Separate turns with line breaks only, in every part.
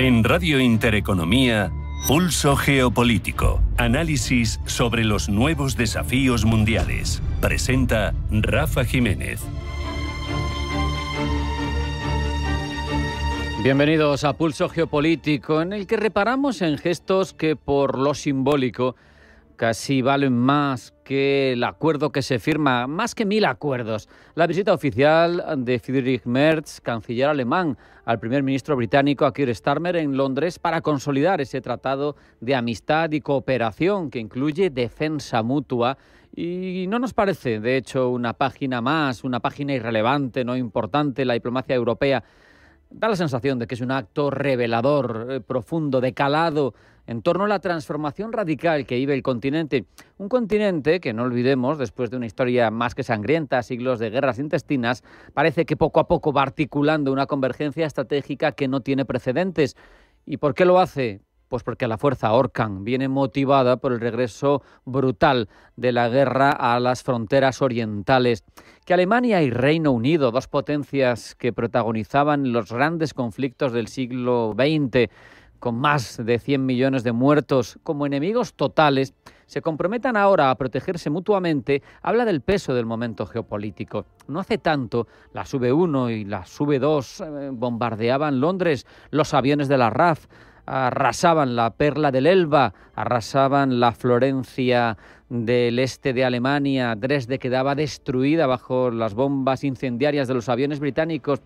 En Radio Intereconomía, Pulso Geopolítico. Análisis sobre los nuevos desafíos mundiales. Presenta Rafa Jiménez.
Bienvenidos a Pulso Geopolítico, en el que reparamos en gestos que por lo simbólico casi valen más que el acuerdo que se firma, más que 1000 acuerdos. La visita oficial de Friedrich Merz, canciller alemán, al primer ministro británico Keir Starmer en Londres para consolidar ese tratado de amistad y cooperación que incluye defensa mutua. Y no nos parece, de hecho, una página más, una página irrelevante, no importante, la diplomacia europea. Da la sensación de que es un acto revelador, profundo, de calado, en torno a la transformación radical que vive el continente. Un continente que, no olvidemos, después de una historia más que sangrienta, siglos de guerras intestinas, parece que poco a poco va articulando una convergencia estratégica que no tiene precedentes. ¿Y por qué lo hace? Pues porque la fuerza ORCAN viene motivada por el regreso brutal de la guerra a las fronteras orientales. Que Alemania y Reino Unido, dos potencias que protagonizaban los grandes conflictos del siglo XX, con más de 100 millones de muertos, como enemigos totales, se comprometan ahora a protegerse mutuamente, habla del peso del momento geopolítico. No hace tanto, las V1 y las V2 bombardeaban Londres, los aviones de la RAF arrasaban la Perla del Elba, arrasaban la Florencia del este de Alemania, Dresde quedaba destruida bajo las bombas incendiarias de los aviones británicos.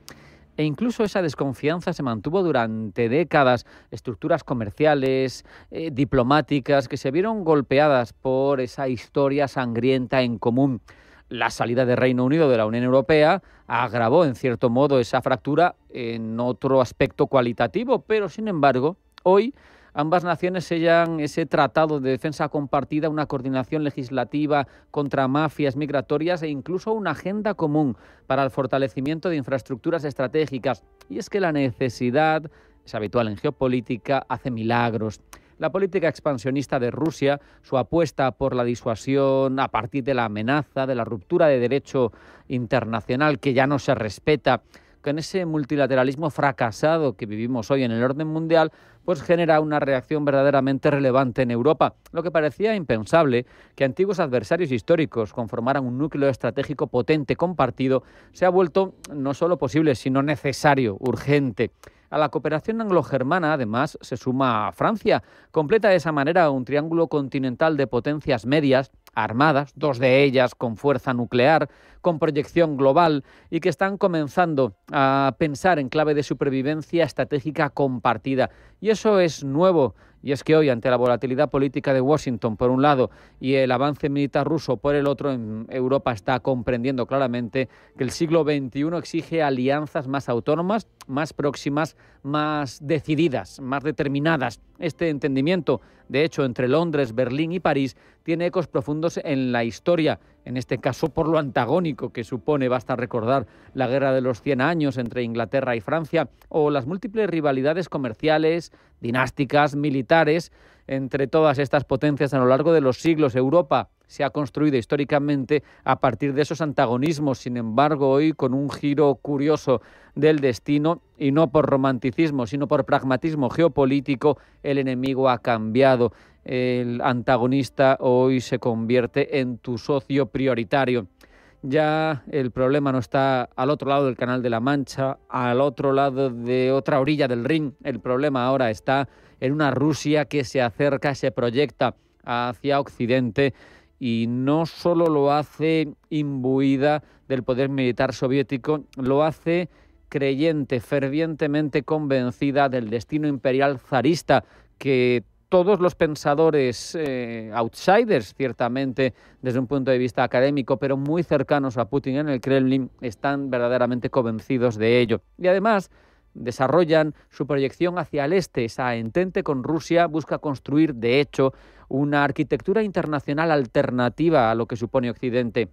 E incluso esa desconfianza se mantuvo durante décadas. Estructuras comerciales, diplomáticas, que se vieron golpeadas por esa historia sangrienta en común. La salida del Reino Unido de la Unión Europea agravó, en cierto modo, esa fractura en otro aspecto cualitativo, pero, sin embargo, hoy ambas naciones sellan ese tratado de defensa compartida, una coordinación legislativa contra mafias migratorias e incluso una agenda común para el fortalecimiento de infraestructuras estratégicas. Y es que la necesidad, es habitual en geopolítica, hace milagros. La política expansionista de Rusia, su apuesta por la disuasión a partir de la amenaza, de la ruptura de derecho internacional que ya no se respeta, con ese multilateralismo fracasado que vivimos hoy en el orden mundial, pues genera una reacción verdaderamente relevante en Europa. Lo que parecía impensable, que antiguos adversarios históricos conformaran un núcleo estratégico potente compartido, se ha vuelto no solo posible, sino necesario, urgente. A la cooperación anglo-germana, además, se suma Francia. Completa de esa manera un triángulo continental de potencias medias, armadas, dos de ellas con fuerza nuclear, con proyección global y que están comenzando a pensar en clave de supervivencia estratégica compartida. Y eso es nuevo. Y es que hoy, ante la volatilidad política de Washington, por un lado, y el avance militar ruso, por el otro, en Europa está comprendiendo claramente que el siglo XXI exige alianzas más autónomas, más próximas, más decididas, más determinadas. Este entendimiento, de hecho, entre Londres, Berlín y París, tiene ecos profundos en la historia, en este caso por lo antagónico que supone. Basta recordar la guerra de los 100 años entre Inglaterra y Francia o las múltiples rivalidades comerciales, dinásticas, militares entre todas estas potencias a lo largo de los siglos. Europa se ha construido históricamente a partir de esos antagonismos. Sin embargo, hoy, con un giro curioso del destino, y no por romanticismo, sino por pragmatismo geopolítico, el enemigo ha cambiado. El antagonista hoy se convierte en tu socio prioritario. Ya el problema no está al otro lado del Canal de la Mancha, al otro lado de otra orilla del Rin. El problema ahora está en una Rusia que se acerca, se proyecta hacia Occidente y no solo lo hace imbuida del poder militar soviético, lo hace creyente, fervientemente convencida del destino imperial zarista que todos los pensadores outsiders, ciertamente desde un punto de vista académico, pero muy cercanos a Putin en el Kremlin, están verdaderamente convencidos de ello. Y además desarrollan su proyección hacia el este. Esa entente con Rusia busca construir, de hecho, una arquitectura internacional alternativa a lo que supone Occidente.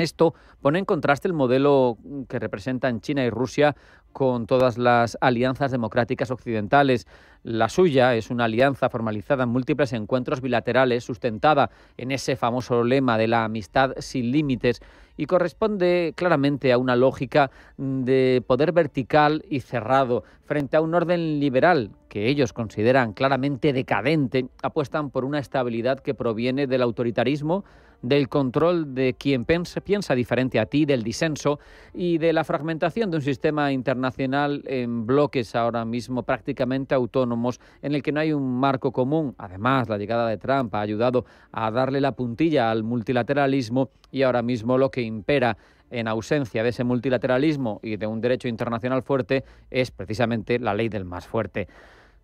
Esto pone en contraste el modelo que representan China y Rusia con todas las alianzas democráticas occidentales. La suya es una alianza formalizada en múltiples encuentros bilaterales, sustentada en ese famoso lema de la amistad sin límites, y corresponde claramente a una lógica de poder vertical y cerrado. Frente a un orden liberal que ellos consideran claramente decadente, apuestan por una estabilidad que proviene del autoritarismo, del control de quien piensa diferente a ti, del disenso y de la fragmentación de un sistema internacional en bloques ahora mismo prácticamente autónomos, en el que no hay un marco común. Además, la llegada de Trump ha ayudado a darle la puntilla al multilateralismo, y ahora mismo lo que impera en ausencia de ese multilateralismo y de un derecho internacional fuerte es precisamente la ley del más fuerte.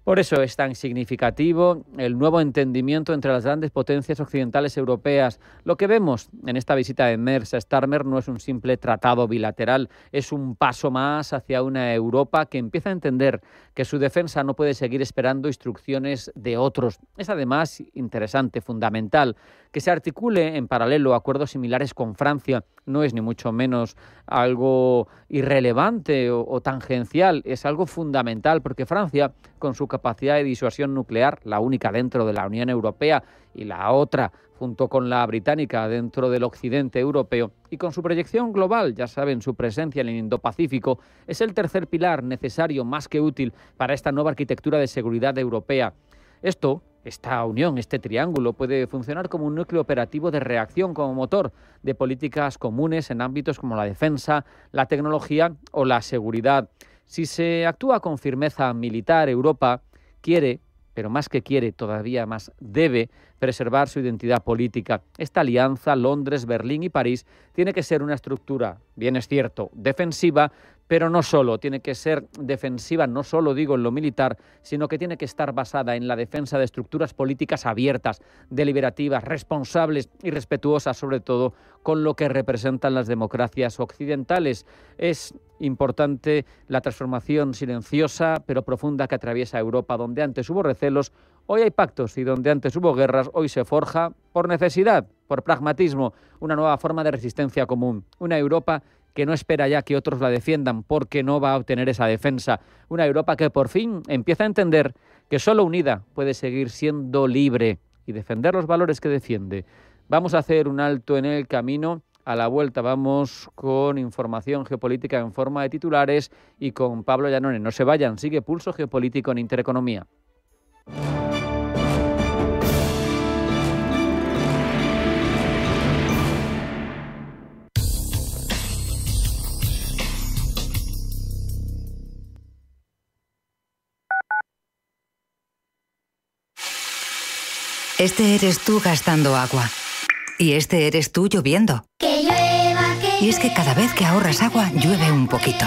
Por eso es tan significativo el nuevo entendimiento entre las grandes potencias occidentales europeas. Lo que vemos en esta visita de Merz a Starmer no es un simple tratado bilateral, es un paso más hacia una Europa que empieza a entender que su defensa no puede seguir esperando instrucciones de otros. Es además interesante, fundamental, que se articule en paralelo acuerdos similares con Francia. No es ni mucho menos algo irrelevante o tangencial, es algo fundamental, porque Francia, con su capacidad de disuasión nuclear, la única dentro de la Unión Europea y la otra junto con la británica dentro del occidente europeo, y con su proyección global, ya saben, su presencia en el Indo-Pacífico, es el tercer pilar necesario, más que útil, para esta nueva arquitectura de seguridad europea. Esta unión, este triángulo, puede funcionar como un núcleo operativo de reacción, como motor de políticas comunes en ámbitos como la defensa, la tecnología o la seguridad. Si se actúa con firmeza militar, Europa quiere, pero más que quiere, todavía más debe preservar su identidad política. Esta alianza, Londres, Berlín y París, tiene que ser una estructura, bien es cierto, defensiva, pero no solo. Tiene que ser defensiva, no solo digo en lo militar, sino que tiene que estar basada en la defensa de estructuras políticas abiertas, deliberativas, responsables y respetuosas, sobre todo, con lo que representan las democracias occidentales. Es importante la transformación silenciosa pero profunda que atraviesa Europa, donde antes hubo recelos, hoy hay pactos, y donde antes hubo guerras, hoy se forja, por necesidad, por pragmatismo, una nueva forma de resistencia común. Una Europa que no espera ya que otros la defiendan, porque no va a obtener esa defensa. Una Europa que por fin empieza a entender que solo unida puede seguir siendo libre y defender los valores que defiende. Vamos a hacer un alto en el camino. A la vuelta vamos con información geopolítica en forma de titulares y con Pablo Llanones. No se vayan, sigue Pulso Geopolítico en Intereconomía.
Este eres tú gastando agua. Y este eres tú lloviendo.
Que llueva, que
Y es que cada vez que ahorras agua, llueve un poquito.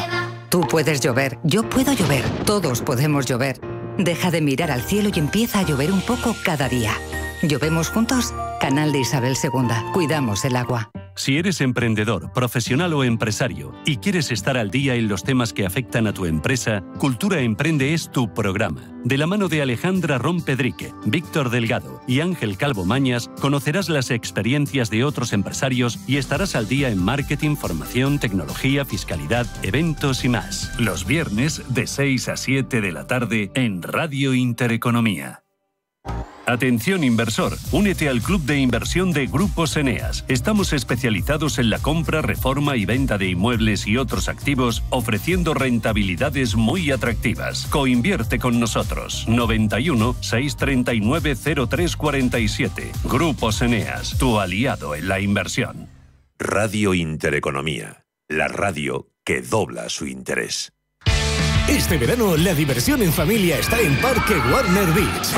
Tú puedes llover, yo puedo llover, todos podemos llover. Deja de mirar al cielo y empieza a llover un poco cada día. ¿Llovemos juntos? Canal de Isabel II. Cuidamos el agua.
Si eres emprendedor, profesional o empresario y quieres estar al día en los temas que afectan a tu empresa, Cultura Emprende es tu programa. De la mano de Alejandra Rompedrique, Víctor Delgado y Ángel Calvo Mañas, conocerás las experiencias de otros empresarios y estarás al día en marketing, formación, tecnología, fiscalidad, eventos y más. Los viernes de 6 a 7 de la tarde en Radio Intereconomía. Atención inversor, únete al club de inversión de Grupos Eneas. Estamos especializados en la compra, reforma y venta de inmuebles y otros activos, ofreciendo rentabilidades muy atractivas. Coinvierte con nosotros. 91 639 0347. Grupos Eneas, tu aliado en la inversión.
Radio Intereconomía, la radio que dobla su interés.
Este verano la diversión en familia está en Parque Warner Beach.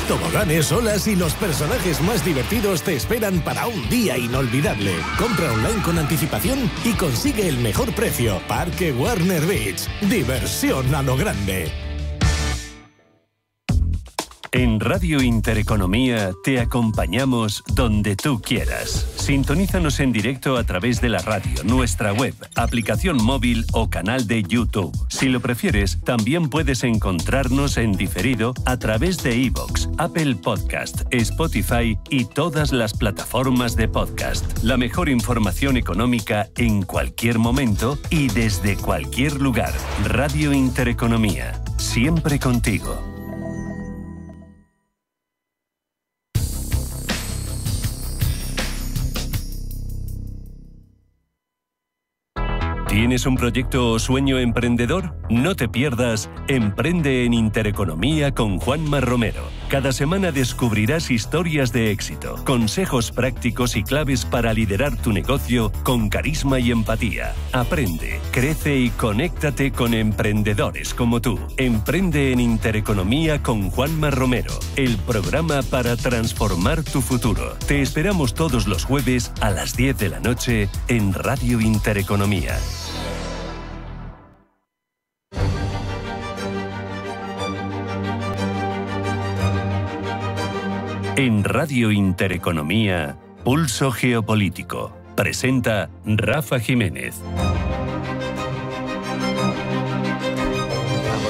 Toboganes, olas y los personajes más divertidos te esperan para un día inolvidable. Compra online con anticipación y consigue el mejor precio. Parque Warner Beach. Diversión a lo grande.
En Radio Intereconomía te acompañamos donde tú quieras. Sintonízanos en directo a través de la radio, nuestra web, aplicación móvil o canal de YouTube. Si lo prefieres, también puedes encontrarnos en diferido a través de iVoox, Apple Podcast, Spotify y todas las plataformas de podcast. La mejor información económica en cualquier momento y desde cualquier lugar. Radio Intereconomía. Siempre contigo. ¿Tienes un proyecto o sueño emprendedor? No te pierdas Emprende en Intereconomía con Juanma Romero. Cada semana descubrirás historias de éxito, consejos prácticos y claves para liderar tu negocio con carisma y empatía. Aprende, crece y conéctate con emprendedores como tú. Emprende en Intereconomía con Juanma Romero, el programa para transformar tu futuro. Te esperamos todos los jueves a las 10 de la noche en Radio Intereconomía. En Radio Intereconomía, Pulso Geopolítico. Presenta Rafa Jiménez.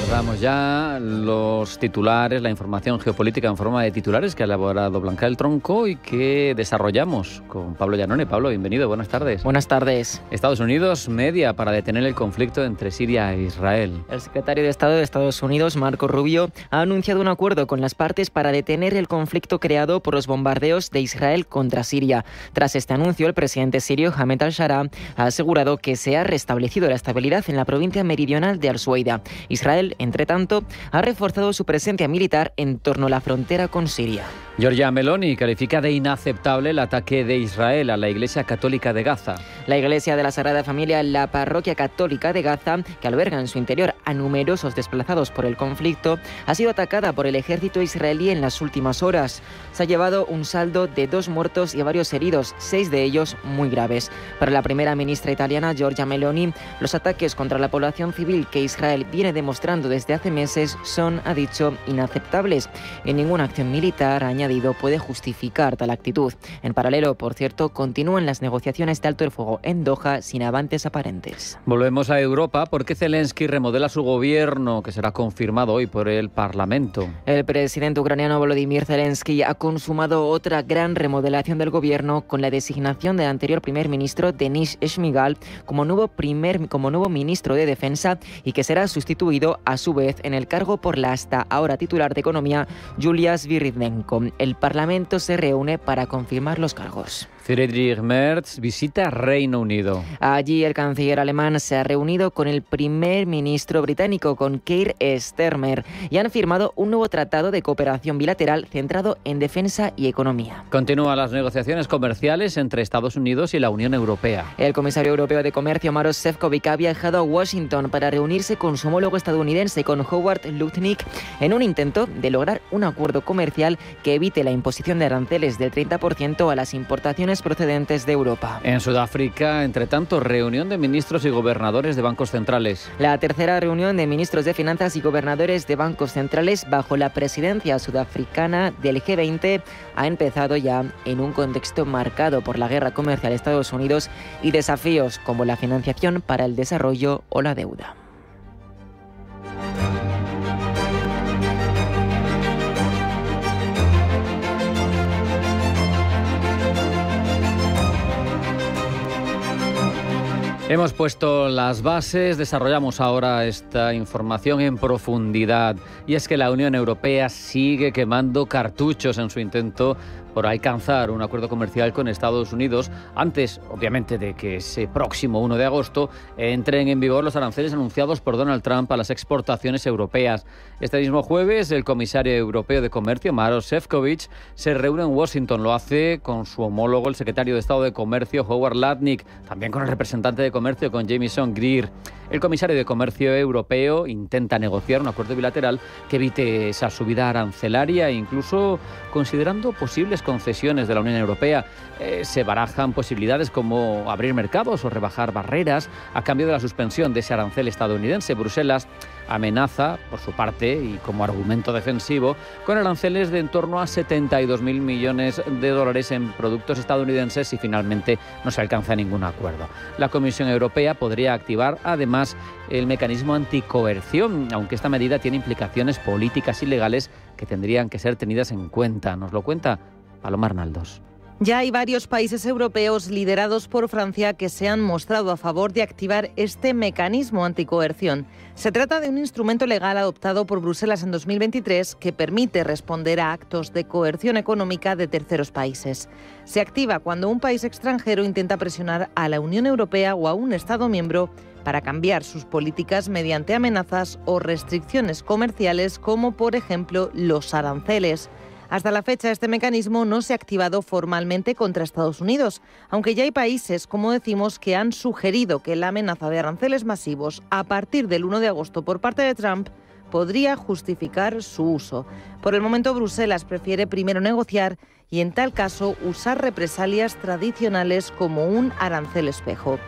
Abordamos ya los titulares, la información geopolítica en forma de titulares que ha elaborado Blanca del Tronco y que desarrollamos con Pablo Llanone. Pablo, bienvenido, buenas tardes.
Buenas tardes.
Estados Unidos media para detener el conflicto entre Siria e Israel.
El secretario de Estado de Estados Unidos, Marco Rubio, ha anunciado un acuerdo con las partes para detener el conflicto creado por los bombardeos de Israel contra Siria. Tras este anuncio, el presidente sirio, Ahmed al-Shara, ha asegurado que se ha restablecido la estabilidad en la provincia meridional de Al-Suaida. Israel, entre tanto, ha reforzado su presencia militar en torno a la frontera con Siria.
Giorgia Meloni califica de inaceptable el ataque de Israel a la Iglesia Católica de Gaza.
La Iglesia de la Sagrada Familia, la parroquia católica de Gaza, que alberga en su interior a numerosos desplazados por el conflicto, ha sido atacada por el ejército israelí en las últimas horas. Se ha llevado un saldo de 2 muertos y varios heridos, 6 de ellos muy graves. Para la primera ministra italiana, Giorgia Meloni, los ataques contra la población civil que Israel viene demostrando desde hace meses son, ha dicho, inaceptables. En ninguna acción militar, ha añadido, puede justificar tal actitud. En paralelo, por cierto, continúan las negociaciones de alto el fuego en Doha sin avances aparentes.
Volvemos a Europa porque Zelensky remodela su gobierno, que será confirmado hoy por el Parlamento.
El presidente ucraniano Volodymyr Zelensky ha consumado otra gran remodelación del gobierno con la designación del anterior primer ministro Denis Shmyhal como nuevo ministro de Defensa y que será sustituido a su vez en el cargo por la hasta ahora titular de Economía, Yulia Sviridenko. El Parlamento se reúne para confirmar los cargos.
Friedrich Merz visita Reino Unido.
Allí el canciller alemán se ha reunido con el primer ministro británico, con Keir Starmer, y han firmado un nuevo tratado de cooperación bilateral centrado en defensa y economía.
Continúan las negociaciones comerciales entre Estados Unidos y la Unión Europea.
El comisario europeo de Comercio, Maroš Šefčovič, ha viajado a Washington para reunirse con su homólogo estadounidense, con Howard Lutnick, en un intento de lograr un acuerdo comercial que evite la imposición de aranceles del 30% a las importaciones procedentes de Europa.
En Sudáfrica, entre tanto, reunión de ministros y gobernadores de bancos centrales.
La tercera reunión de ministros de finanzas y gobernadores de bancos centrales bajo la presidencia sudafricana del G20 ha empezado ya en un contexto marcado por la guerra comercial de Estados Unidos y desafíos como la financiación para el desarrollo o la deuda.
Hemos puesto las bases, desarrollamos ahora esta información en profundidad. Y es que la Unión Europea sigue quemando cartuchos en su intento por alcanzar un acuerdo comercial con Estados Unidos antes, obviamente, de que ese próximo 1 de agosto entren en vigor los aranceles anunciados por Donald Trump a las exportaciones europeas. Este mismo jueves, el comisario europeo de Comercio, Maroš Šefčovič, se reúne en Washington. Lo hace con su homólogo, el secretario de Estado de Comercio, Howard Lutnick, también con el representante de Comercio, con Jamieson Greer. El comisario de Comercio europeo intenta negociar un acuerdo bilateral que evite esa subida arancelaria e incluso considerando posibles concesiones de la Unión Europea. Se barajan posibilidades como abrir mercados o rebajar barreras a cambio de la suspensión de ese arancel estadounidense. Bruselas amenaza, por su parte, y como argumento defensivo, con aranceles de en torno a 72.000 millones de dólares en productos estadounidenses si finalmente no se alcanza ningún acuerdo. La Comisión Europea podría activar, además, el mecanismo anticoerción, aunque esta medida tiene implicaciones políticas y legales que tendrían que ser tenidas en cuenta. Nos lo cuenta Paloma Arnaldos.
Ya hay varios países europeos liderados por Francia que se han mostrado a favor de activar este mecanismo anticoerción. Se trata de un instrumento legal adoptado por Bruselas en 2023 que permite responder a actos de coerción económica de terceros países. Se activa cuando un país extranjero intenta presionar a la Unión Europea o a un Estado miembro para cambiar sus políticas mediante amenazas o restricciones comerciales, como por ejemplo los aranceles. Hasta la fecha, este mecanismo no se ha activado formalmente contra Estados Unidos, aunque ya hay países, como decimos, que han sugerido que la amenaza de aranceles masivos a partir del 1 de agosto por parte de Trump podría justificar su uso. Por el momento, Bruselas prefiere primero negociar y, en tal caso, usar represalias tradicionales como un arancel espejo.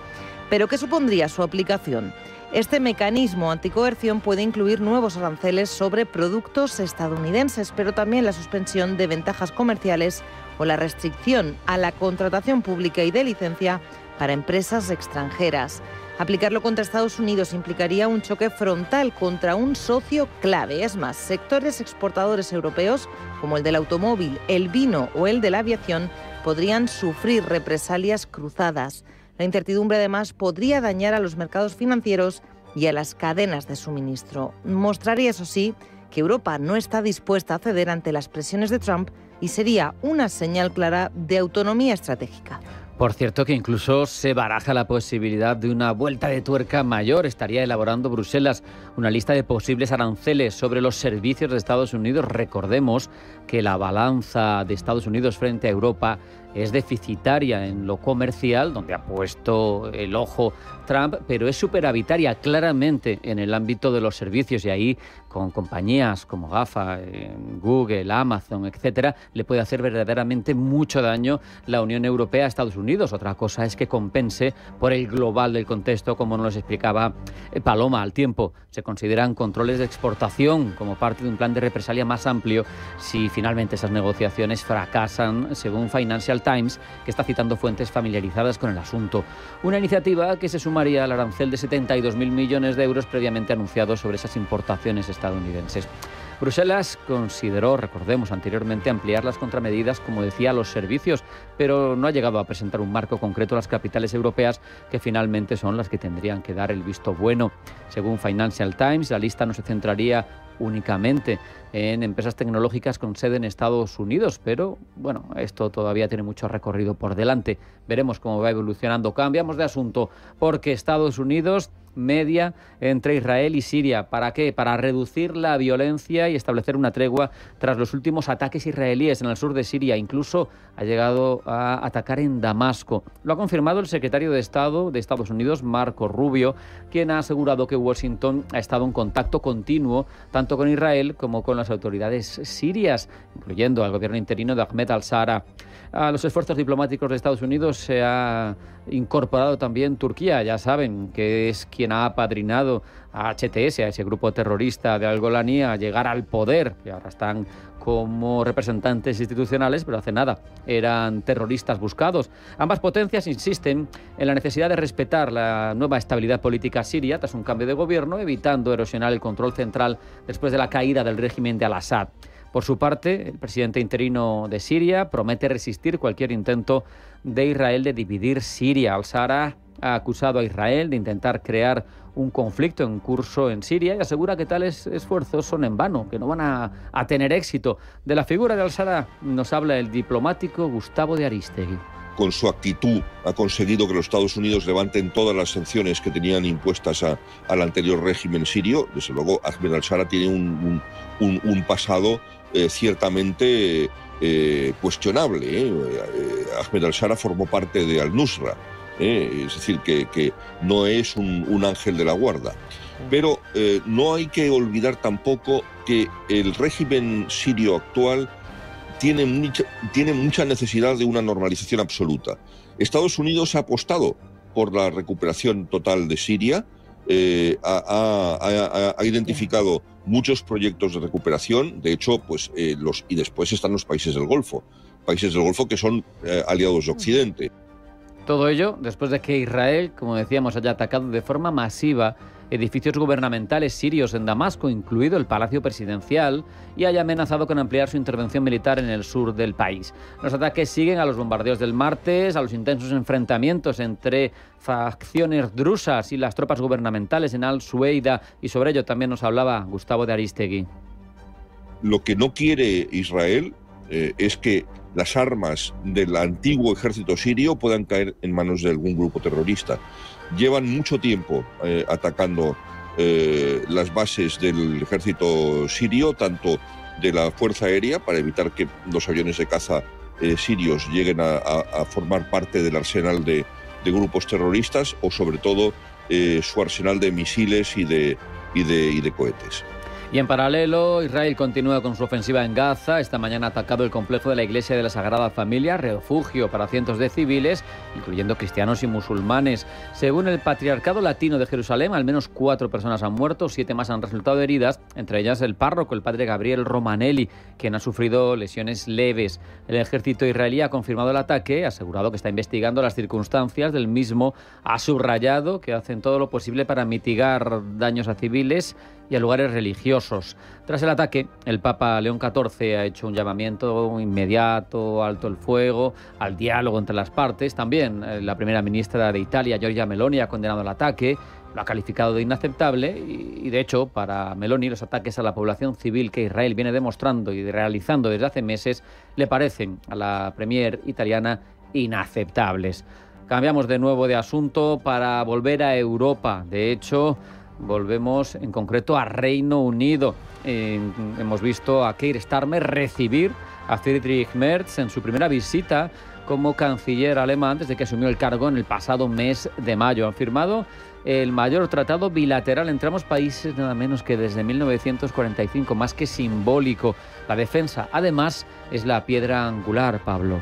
¿Pero qué supondría su aplicación? Este mecanismo anticoerción puede incluir nuevos aranceles sobre productos estadounidenses, pero también la suspensión de ventajas comerciales o la restricción a la contratación pública y de licencia para empresas extranjeras. Aplicarlo contra Estados Unidos implicaría un choque frontal contra un socio clave. Es más, sectores exportadores europeos, como el del automóvil, el vino o el de la aviación, podrían sufrir represalias cruzadas. La incertidumbre, además, podría dañar a los mercados financieros y a las cadenas de suministro. Mostraría, eso sí, que Europa no está dispuesta a ceder ante las presiones de Trump y sería una señal clara de autonomía estratégica.
Por cierto, que incluso se baraja la posibilidad de una vuelta de tuerca mayor. Estaría elaborando Bruselas una lista de posibles aranceles sobre los servicios de Estados Unidos. Recordemos que la balanza de Estados Unidos frente a Europa es deficitaria en lo comercial, donde ha puesto el ojo Trump, pero es superavitaria claramente en el ámbito de los servicios, y ahí con compañías como GAFA, Google, Amazon, etcétera, le puede hacer verdaderamente mucho daño la Unión Europea a Estados Unidos. Otra cosa es que compense por el global del contexto, como nos explicaba Paloma al tiempo. Se consideran controles de exportación como parte de un plan de represalia más amplio si finalmente esas negociaciones fracasan, según Financial Times, que está citando fuentes familiarizadas con el asunto. Una iniciativa que se sumaría al arancel de 72.000 millones de euros previamente anunciados sobre esas importaciones estadounidenses. Bruselas consideró, recordemos anteriormente, ampliar las contramedidas, como decía, a los servicios, pero no ha llegado a presentar un marco concreto a las capitales europeas, que finalmente son las que tendrían que dar el visto bueno. Según Financial Times, la lista no se centraría únicamente en empresas tecnológicas con sede en Estados Unidos, pero bueno, esto todavía tiene mucho recorrido por delante. Veremos cómo va evolucionando. Cambiamos de asunto, porque Estados Unidos media entre Israel y Siria. ¿Para qué? Para reducir la violencia y establecer una tregua tras los últimos ataques israelíes en el sur de Siria. Incluso ha llegado a atacar en Damasco. Lo ha confirmado el secretario de Estado de Estados Unidos, Marco Rubio, quien ha asegurado que Washington ha estado en contacto continuo tanto con Israel como con las autoridades sirias, incluyendo al gobierno interino de Ahmed al-Shara. A los esfuerzos diplomáticos de Estados Unidos se ha incorporado también Turquía. Ya saben que es quien ha apadrinado a HTS, a ese grupo terrorista de Al-Golani, a llegar al poder, que ahora están como representantes institucionales, pero hace nada eran terroristas buscados. Ambas potencias insisten en la necesidad de respetar la nueva estabilidad política siria tras un cambio de gobierno, evitando erosionar el control central después de la caída del régimen de al-Assad. Por su parte, el presidente interino de Siria promete resistir cualquier intento de Israel de dividir Siria. Al-Shara ha acusado a Israel de intentar crear un conflicto en curso en Siria y asegura que tales esfuerzos son en vano, que no van a tener éxito. De la figura de Al-Shara nos habla el diplomático Gustavo de Aristegui.
Con su actitud ha conseguido que los Estados Unidos levanten todas las sanciones que tenían impuestas al anterior régimen sirio. Desde luego, Ahmed al-Shara tiene un pasado ciertamente cuestionable. Ahmed al-Shara formó parte de al-Nusra, es decir, que no es un ángel de la guarda. Pero no hay que olvidar tampoco que el régimen sirio actual tiene mucha necesidad de una normalización absoluta. Estados Unidos ha apostado por la recuperación total de Siria, ha identificado muchos proyectos de recuperación. De hecho, pues y después están los países del Golfo que son aliados de Occidente.
Todo ello después de que Israel, como decíamos, haya atacado de forma masiva edificios gubernamentales sirios en Damasco, incluido el Palacio Presidencial, y haya amenazado con ampliar su intervención militar en el sur del país. Los ataques siguen a los bombardeos del martes, a los intensos enfrentamientos entre facciones drusas y las tropas gubernamentales en Al-Sueida, y sobre ello también nos hablaba Gustavo de Aristegui.
Lo que no quiere Israel es que las armas del antiguo ejército sirio puedan caer en manos de algún grupo terrorista. Llevan mucho tiempo atacando las bases del ejército sirio, tanto de la Fuerza Aérea, para evitar que los aviones de caza sirios lleguen a formar parte del arsenal de grupos terroristas, o sobre todo su arsenal de misiles y de cohetes.
Y en paralelo, Israel continúa con su ofensiva en Gaza. Esta mañana ha atacado el complejo de la Iglesia de la Sagrada Familia, refugio para cientos de civiles, incluyendo cristianos y musulmanes. Según el Patriarcado Latino de Jerusalén, al menos 4 personas han muerto, 7 más han resultado heridas, entre ellas el párroco, el padre Gabriel Romanelli, quien ha sufrido lesiones leves. El ejército israelí ha confirmado el ataque, ha asegurado que está investigando las circunstancias del mismo, ha subrayado que hacen todo lo posible para mitigar daños a civiles y a lugares religiosos. Tras el ataque, el Papa León XIV ha hecho un llamamiento inmediato, alto el fuego, al diálogo entre las partes. También la primera ministra de Italia, Giorgia Meloni, ha condenado el ataque, lo ha calificado de inaceptable y de hecho, para Meloni, los ataques a la población civil que Israel viene demostrando y realizando desde hace meses le parecen a la premier italiana inaceptables. Cambiamos de nuevo de asunto para volver a Europa. De hecho, volvemos en concreto a Reino Unido. Hemos visto a Keir Starmer recibir a Friedrich Merz en su primera visita como canciller alemán desde que asumió el cargo en el pasado mes de mayo. Han firmado el mayor tratado bilateral entre ambos países, nada menos que desde 1945, más que simbólico. La defensa, además, es la piedra angular, Pablo.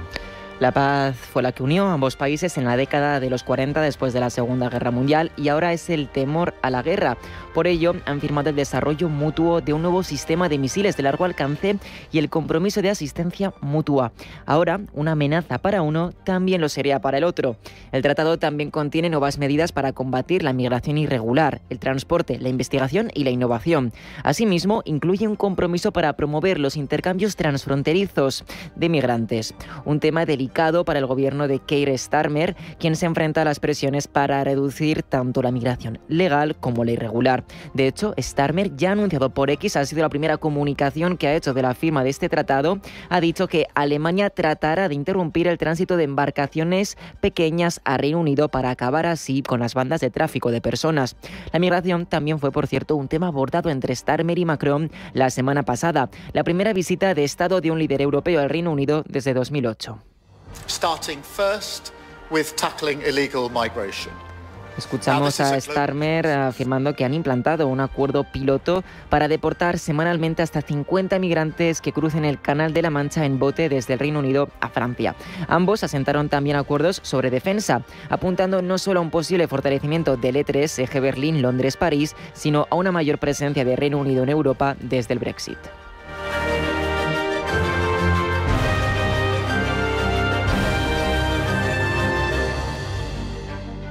La paz fue la que unió a ambos países en la década de los 40 después de la Segunda Guerra Mundial, y ahora es el temor a la guerra. Por ello, han firmado el desarrollo mutuo de un nuevo sistema de misiles de largo alcance y el compromiso de asistencia mutua. Ahora, una amenaza para uno también lo sería para el otro. El tratado también contiene nuevas medidas para combatir la migración irregular, el transporte, la investigación y la innovación. Asimismo, incluye un compromiso para promover los intercambios transfronterizos de migrantes, un tema delicado para el gobierno de Keir Starmer, quien se enfrenta a las presiones para reducir tanto la migración legal como la irregular. De hecho, Starmer ya ha anunciado por X, ha sido la primera comunicación que ha hecho de la firma de este tratado, ha dicho que Alemania tratará de interrumpir el tránsito de embarcaciones pequeñas a Reino Unido para acabar así con las bandas de tráfico de personas. La migración también fue, por cierto, un tema abordado entre Starmer y Macron la semana pasada, la primera visita de Estado de un líder europeo al Reino Unido desde 2008.
Starting first with tackling illegal migration.
Escuchamos a Starmer afirmando que han implantado un acuerdo piloto para deportar semanalmente hasta 50 migrantes que crucen el Canal de la Mancha en bote desde el Reino Unido a Francia. Ambos asentaron también acuerdos sobre defensa, apuntando no solo a un posible fortalecimiento del E3, eje Berlín-Londres-París, sino a una mayor presencia de Reino Unido en Europa desde el Brexit.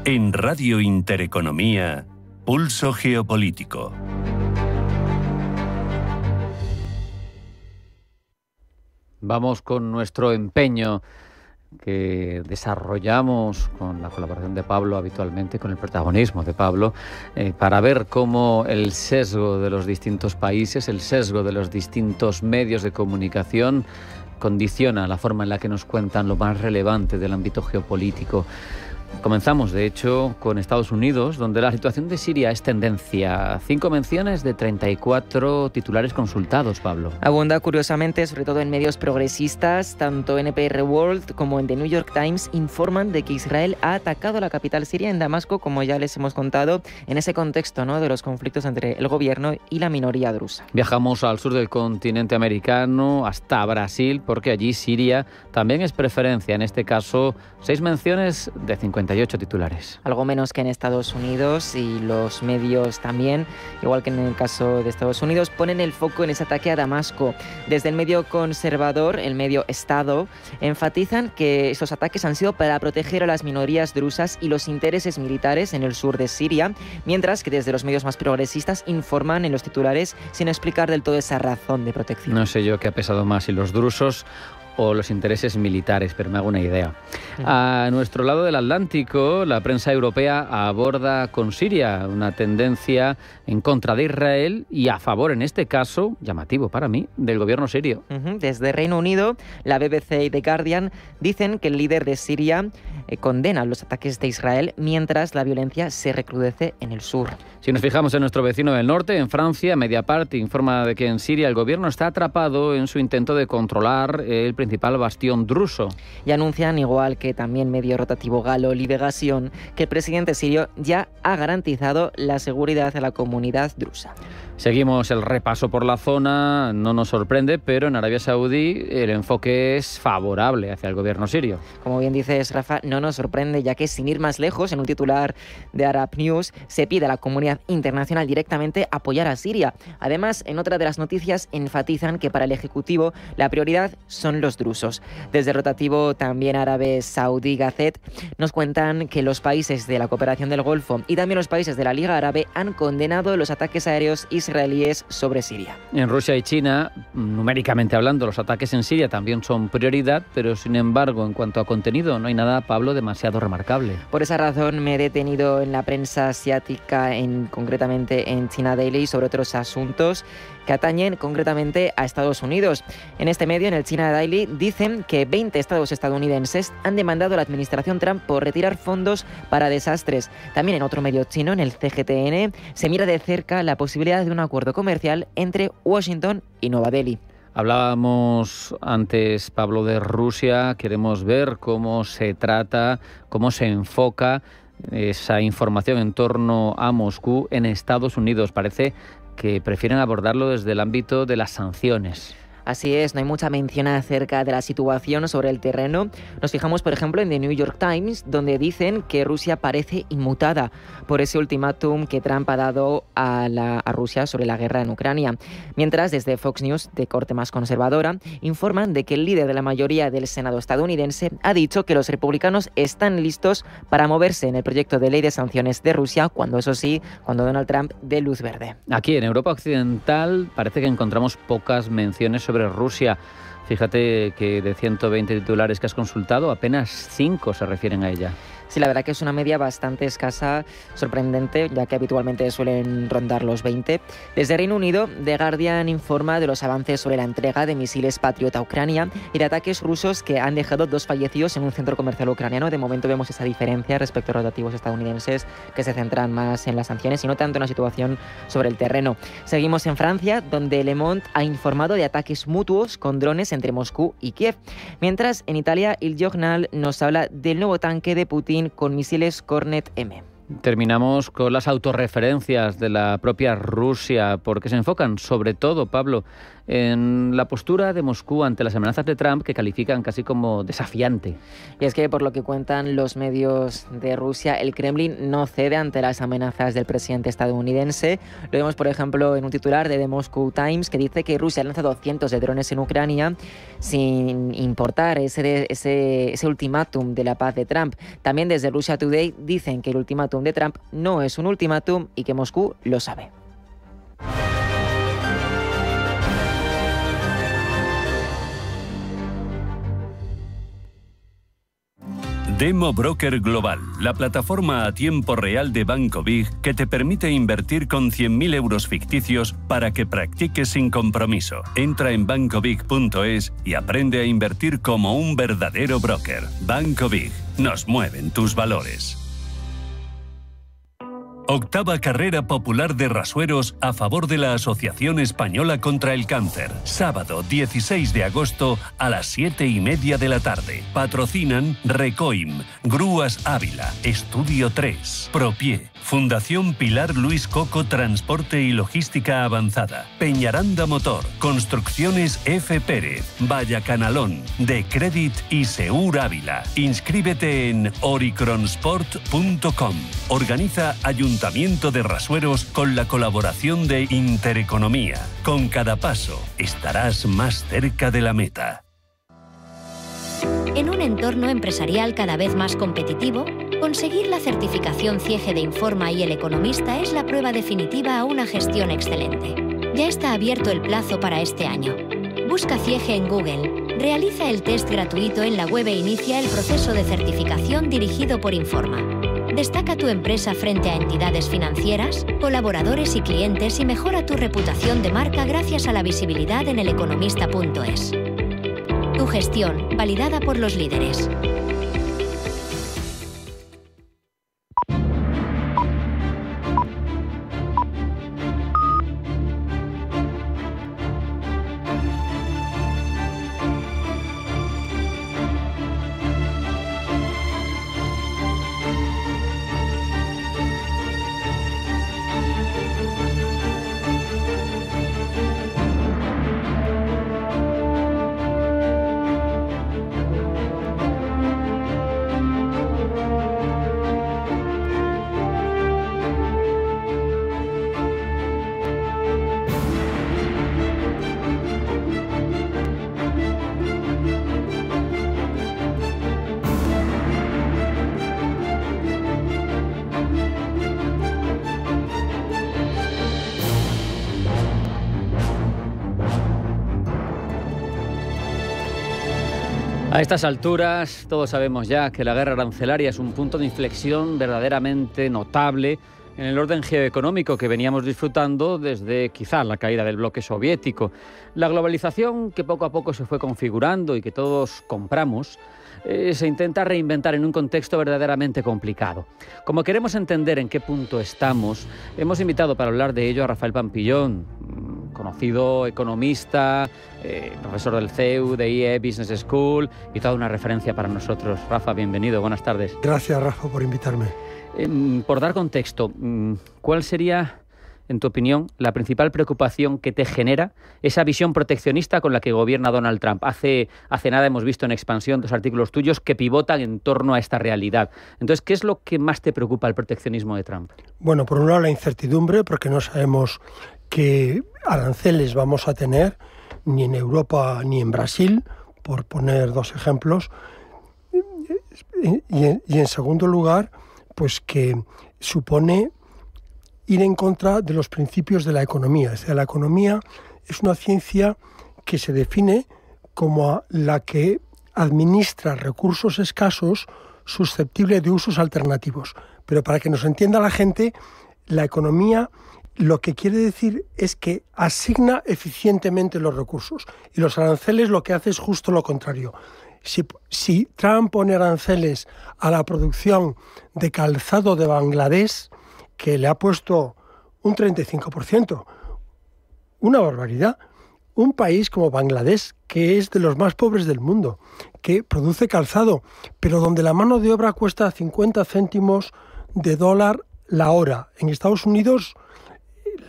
En Radio Intereconomía, Pulso Geopolítico.
Vamos con nuestro empeño que desarrollamos con la colaboración de Pablo habitualmente, con el protagonismo de Pablo, para ver cómo el sesgo de los distintos países, el sesgo de los distintos medios de comunicación condiciona la forma en la que nos cuentan lo más relevante del ámbito geopolítico. Comenzamos, de hecho, con Estados Unidos, donde la situación de Siria es tendencia. 5 menciones de 34 titulares consultados, Pablo.
Abunda curiosamente, sobre todo en medios progresistas, tanto NPR World como en The New York Times informan de que Israel ha atacado la capital siria, en Damasco, como ya les hemos contado, en ese contexto, ¿no?, de los conflictos entre el gobierno y la minoría drusa.
Viajamos al sur del continente americano, hasta Brasil, porque allí Siria también es preferencia. En este caso, 6 menciones de 54 58 titulares.
Algo menos que en Estados Unidos, y los medios también, igual que en el caso de Estados Unidos, ponen el foco en ese ataque a Damasco. Desde el medio conservador, el medio Estado, enfatizan que esos ataques han sido para proteger a las minorías drusas y los intereses militares en el sur de Siria, mientras que desde los medios más progresistas informan en los titulares sin explicar del todo esa razón de protección.
No sé yo qué ha pesado más, si los drusos o los intereses militares, pero me hago una idea. A nuestro lado del Atlántico, la prensa europea aborda con Siria una tendencia en contra de Israel y a favor, en este caso, llamativo para mí, del gobierno sirio.
Desde Reino Unido, la BBC y The Guardian dicen que el líder de Siria condena los ataques de Israel mientras la violencia se recrudece en el sur.
Si nos fijamos en nuestro vecino del norte, en Francia, Mediapart informa de que en Siria el gobierno está atrapado en su intento de controlar el principal bastión druso.
Y anuncian, igual que también medio rotativo galo Liberación, que el presidente sirio ya ha garantizado la seguridad de la comunidad drusa.
Seguimos el repaso por la zona, no nos sorprende, pero en Arabia Saudí el enfoque es favorable hacia el gobierno sirio.
Como bien dices, Rafa, no nos sorprende, ya que sin ir más lejos, en un titular de Arab News, se pide a la comunidad internacional directamente apoyar a Siria. Además, en otra de las noticias, enfatizan que para el Ejecutivo la prioridad son los drusos. Desde el rotativo también árabe Saudi Gazette nos cuentan que los países de la cooperación del Golfo y también los países de la Liga Árabe han condenado los ataques aéreos israelíes sobre Siria.
En Rusia y China, numéricamente hablando, los ataques en Siria también son prioridad, pero sin embargo, en cuanto a contenido, no hay nada, Pablo, demasiado remarcable.
Por esa razón me he detenido en la prensa asiática, concretamente en China Daily, sobre otros asuntos que atañen concretamente a Estados Unidos. En este medio, en el China Daily, dicen que 20 estados estadounidenses han demandado a la administración Trump por retirar fondos para desastres. También en otro medio chino, en el CGTN, se mira de cerca la posibilidad de un acuerdo comercial entre Washington y Nueva Delhi.
Hablábamos antes, Pablo, de Rusia. Queremos ver cómo se trata, cómo se enfoca esa información en torno a Moscú en Estados Unidos. Parece que prefieren abordarlo desde el ámbito de las sanciones.
Así es, no hay mucha mención acerca de la situación sobre el terreno. Nos fijamos, por ejemplo, en The New York Times, donde dicen que Rusia parece inmutada por ese ultimátum que Trump ha dado a Rusia sobre la guerra en Ucrania. Mientras, desde Fox News, de corte más conservadora, informan de que el líder de la mayoría del Senado estadounidense ha dicho que los republicanos están listos para moverse en el proyecto de ley de sanciones de Rusia, cuando Donald Trump dé luz verde.
Aquí, en Europa Occidental, parece que encontramos pocas menciones sobre Rusia. Fíjate que de 120 titulares que has consultado, apenas 5 se refieren a ella.
Sí, la verdad que es una media bastante escasa, sorprendente, ya que habitualmente suelen rondar los 20. Desde Reino Unido, The Guardian informa de los avances sobre la entrega de misiles Patriot a Ucrania y de ataques rusos que han dejado 2 fallecidos en un centro comercial ucraniano. De momento vemos esa diferencia respecto a rotativos estadounidenses, que se centran más en las sanciones y no tanto en la situación sobre el terreno. Seguimos en Francia, donde Le Monde ha informado de ataques mutuos con drones entre Moscú y Kiev. Mientras, en Italia, Il Giornal nos habla del nuevo tanque de Putin con misiles Kornet M.
Terminamos con las autorreferencias de la propia Rusia, porque se enfocan sobre todo, Pablo, en la postura de Moscú ante las amenazas de Trump, que califican casi como desafiante.
Y es que, por lo que cuentan los medios de Rusia, el Kremlin no cede ante las amenazas del presidente estadounidense. Lo vemos, por ejemplo, en un titular de The Moscow Times, que dice que Rusia ha lanzado cientos de drones en Ucrania sin importar ese ultimátum de la paz de Trump. También desde Russia Today dicen que el ultimátum de Trump no es un ultimátum y que Moscú lo sabe.
Demo Broker Global, la plataforma a tiempo real de Banco Big que te permite invertir con 100.000 euros ficticios para que practiques sin compromiso. Entra en bancobig.es y aprende a invertir como un verdadero broker. Banco Big, nos mueven tus valores. Octava carrera popular de rasueros a favor de la Asociación Española contra el Cáncer. Sábado 16 de agosto a las 7:30 de la tarde. Patrocinan Recoim, Grúas Ávila, Estudio 3, Propie, Fundación Pilar Luis Coco Transporte y Logística Avanzada, Peñaranda Motor, Construcciones F. Pérez, Vallacanalón, De Credit y Seur Ávila. Inscríbete en oricronsport.com. Organiza Ayuntamiento de Rasueros con la colaboración de Intereconomía. Con cada paso estarás más cerca de la meta.
En un entorno empresarial cada vez más competitivo, conseguir la certificación CIEGE de Informa y El Economista es la prueba definitiva a una gestión excelente. Ya está abierto el plazo para este año. Busca CIEGE en Google, realiza el test gratuito en la web e inicia el proceso de certificación dirigido por Informa. Destaca tu empresa frente a entidades financieras, colaboradores y clientes y mejora tu reputación de marca gracias a la visibilidad en eleconomista.es. Tu gestión, validada por los líderes.
A estas alturas todos sabemos ya que la guerra arancelaria es un punto de inflexión verdaderamente notable en el orden geoeconómico que veníamos disfrutando desde quizá la caída del bloque soviético. La globalización que poco a poco se fue configurando y que todos compramos se intenta reinventar en un contexto verdaderamente complicado. Como queremos entender en qué punto estamos, hemos invitado para hablar de ello a Rafael Pampillón, conocido economista, profesor del CEU, de IE Business School y toda una referencia para nosotros. Rafa, bienvenido, buenas tardes.
Gracias, Rafa, por invitarme.
Por dar contexto, ¿cuál sería, en tu opinión, la principal preocupación que te genera esa visión proteccionista con la que gobierna Donald Trump? Hace nada hemos visto en Expansión 2 artículos tuyos que pivotan en torno a esta realidad. Entonces, ¿qué es lo que más te preocupa el proteccionismo de Trump?
Bueno, por un lado la incertidumbre, porque no sabemos qué aranceles vamos a tener, ni en Europa ni en Brasil, por poner dos ejemplos. Y en segundo lugar, pues que supone ir en contra de los principios de la economía. O sea, la economía es una ciencia que se define como la que administra recursos escasos susceptibles de usos alternativos. Pero para que nos entienda la gente, la economía lo que quiere decir es que asigna eficientemente los recursos. Y los aranceles lo que hace es justo lo contrario. Si Trump pone aranceles a la producción de calzado de Bangladesh, que le ha puesto un 35%, una barbaridad. Un país como Bangladesh, que es de los más pobres del mundo, que produce calzado, pero donde la mano de obra cuesta 50 céntimos de dólar la hora. En Estados Unidos,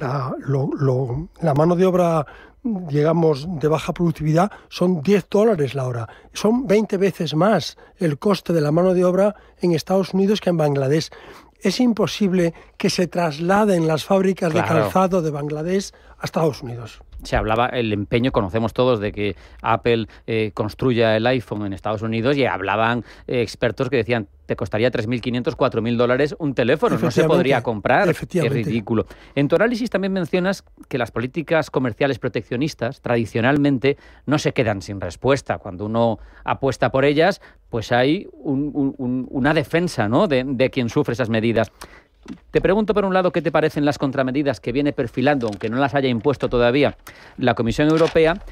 la mano de obra, digamos, de baja productividad son $10 la hora. Son 20 veces más el coste de la mano de obra en Estados Unidos que en Bangladesh. Es imposible que se trasladen las fábricas de calzado de Bangladesh a Estados Unidos.
Se hablaba el empeño, conocemos todos, de que Apple construya el iPhone en Estados Unidos, y hablaban expertos que decían te costaría $3.500, $4.000 un teléfono, no se podría comprar. Es ridículo. En tu análisis también mencionas que las políticas comerciales proteccionistas tradicionalmente no se quedan sin respuesta. Cuando uno apuesta por ellas, pues hay una defensa, ¿no?, de quien sufre esas medidas. Te pregunto, por un lado, ¿qué te parecen las contramedidas que viene perfilando, aunque no las haya impuesto todavía, la Comisión Europea?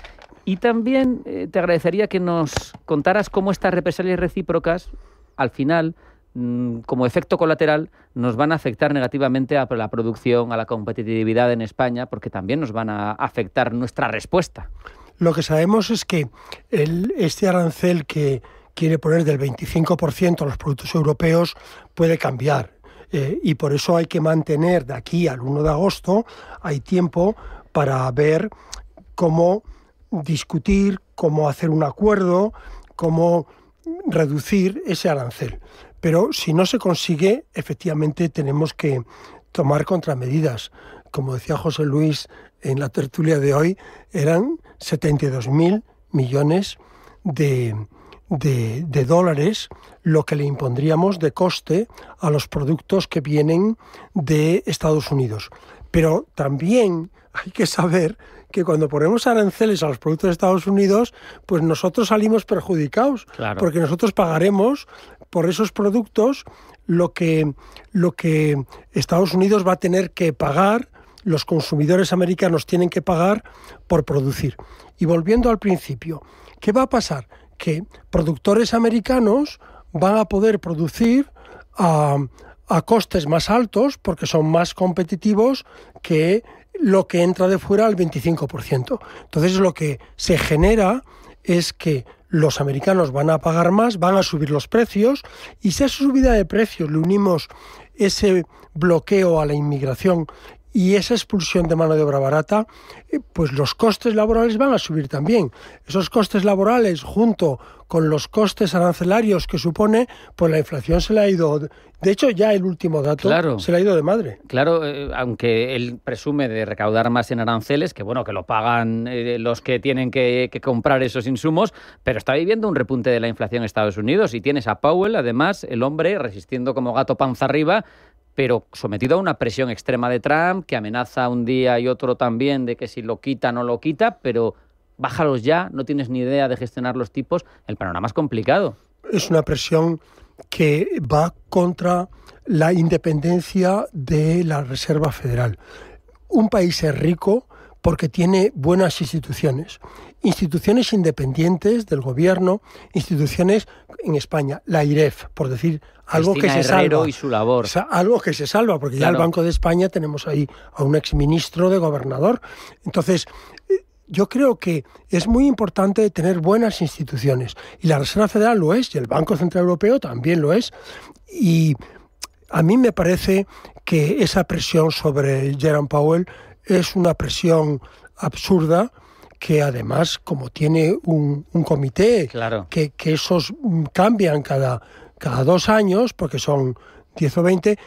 Y también te agradecería que nos contaras cómo estas represalias recíprocas, al final, como efecto colateral, nos van a afectar negativamente a la producción, a la competitividad en España, porque también nos van a afectar nuestra respuesta.
Lo que sabemos es que este arancel que quiere poner del 25% a los productos europeos puede cambiar. Y por eso hay que mantener de aquí al 1 de agosto, hay tiempo para ver cómo discutir, cómo hacer un acuerdo, cómo reducir ese arancel. Pero si no se consigue, efectivamente tenemos que tomar contramedidas. Como decía José Luis en la tertulia de hoy, eran 72.000 millones de dólares lo que le impondríamos de coste a los productos que vienen de Estados Unidos. Pero también hay que saber que cuando ponemos aranceles a los productos de Estados Unidos, pues nosotros salimos perjudicados, claro, porque nosotros pagaremos por esos productos lo que Estados Unidos va a tener que pagar, los consumidores americanos tienen que pagar por producir. Y volviendo al principio, ¿qué va a pasar? Que productores americanos van a poder producir a costes más altos porque son más competitivos que lo que entra de fuera al 25%. Entonces lo que se genera es que los americanos van a pagar más, van a subir los precios, y si a esa subida de precios le unimos ese bloqueo a la inmigración y esa expulsión de mano de obra barata, pues los costes laborales van a subir también. Esos costes laborales, junto con los costes arancelarios que supone, pues la inflación se le ha ido... De hecho, ya el último dato se le ha ido de madre.
Claro, aunque él presume de recaudar más en aranceles, que bueno, que lo pagan los que tienen que comprar esos insumos, pero está viviendo un repunte de la inflación en Estados Unidos, y tienes a Powell, además, el hombre, resistiendo como gato panza arriba, pero sometido a una presión extrema de Trump, que amenaza un día y otro también de que si lo quita, no lo quita, pero bájalos ya, no tienes ni idea de gestionar los tipos, el panorama es complicado.
Es una presión que va contra la independencia de la Reserva Federal. Un país es rico porque tiene buenas instituciones independientes del gobierno, instituciones en España, la IREF, por decir algo
Cristina
que se
Herrero
salva.
Y su labor.
O sea, algo que se salva, porque claro, ya el Banco de España tenemos ahí a un exministro de gobernador. Entonces, yo creo que es muy importante tener buenas instituciones, y la Reserva Federal lo es, y el Banco Central Europeo también lo es, y a mí me parece que esa presión sobre Jerome Powell es una presión absurda, que además, como tiene un comité, claro, que esos cambian cada 2 años, porque son 10 o 20,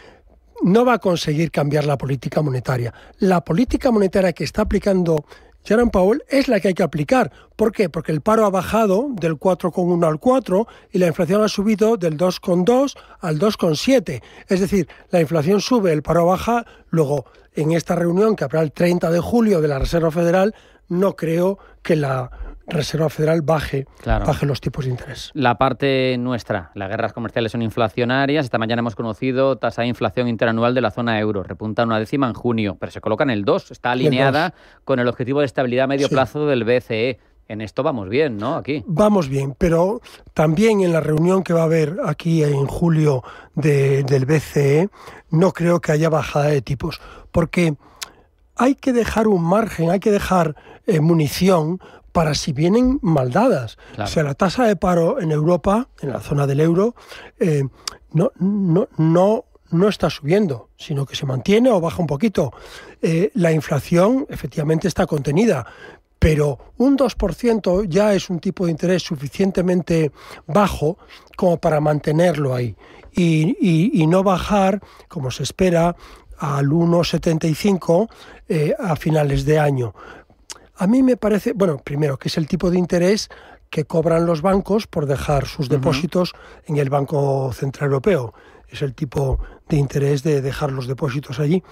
no va a conseguir cambiar la política monetaria. La política monetaria que está aplicando Jerome Powell es la que hay que aplicar. ¿Por qué? Porque el paro ha bajado del 4,1 al 4 y la inflación ha subido del 2,2 al 2,7. Es decir, la inflación sube, el paro baja. Luego, en esta reunión que habrá el 30 de julio de la Reserva Federal, no creo que la Reserva Federal baje los tipos de interés.
La parte nuestra, las guerras comerciales son inflacionarias. Esta mañana hemos conocido tasa de inflación interanual de la zona euro. Repunta 1/10 en junio, pero se coloca en el 2. Está alineada con el objetivo de estabilidad a medio plazo del BCE. En esto vamos bien, ¿no? Aquí.
Vamos bien, pero también en la reunión que va a haber aquí en julio del BCE, no creo que haya bajada de tipos, porque hay que dejar un margen, hay que dejar munición para si vienen mal dadas. Claro. O sea, la tasa de paro en Europa, en la zona del euro, no está subiendo, sino que se mantiene o baja un poquito. La inflación efectivamente está contenida, pero un 2% ya es un tipo de interés suficientemente bajo como para mantenerlo ahí y no bajar, como se espera, al 1,75 a finales de año. A mí me parece, bueno, primero, que es el tipo de interés que cobran los bancos por dejar sus depósitos en el Banco Central Europeo. Es el tipo de interés de dejar los depósitos allí.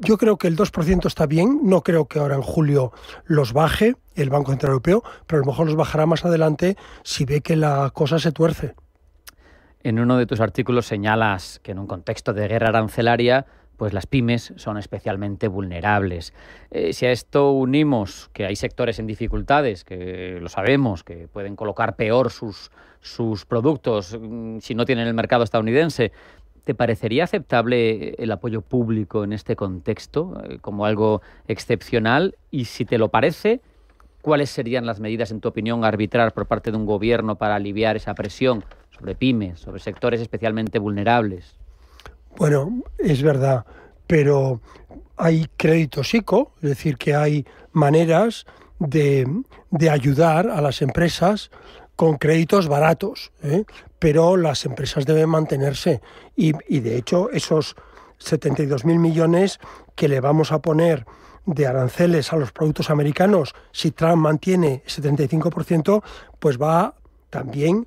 Yo creo que el 2% está bien, no creo que ahora en julio los baje el Banco Central Europeo, pero a lo mejor los bajará más adelante si ve que la cosa se tuerce.
En uno de tus artículos señalas que en un contexto de guerra arancelaria pues las pymes son especialmente vulnerables. Si a esto unimos que hay sectores en dificultades, que lo sabemos, que pueden colocar peor sus productos si no tienen el mercado estadounidense, ¿te parecería aceptable el apoyo público en este contexto como algo excepcional? Y si te lo parece, ¿cuáles serían las medidas, en tu opinión, a arbitrar por parte de un gobierno para aliviar esa presión sobre pymes, sobre sectores especialmente vulnerables?
Bueno, es verdad, pero hay créditos ICO, es decir, que hay maneras de ayudar a las empresas con créditos baratos, pero las empresas deben mantenerse y de hecho esos 72.000 millones que le vamos a poner de aranceles a los productos americanos, si Trump mantiene ese 35%, pues va también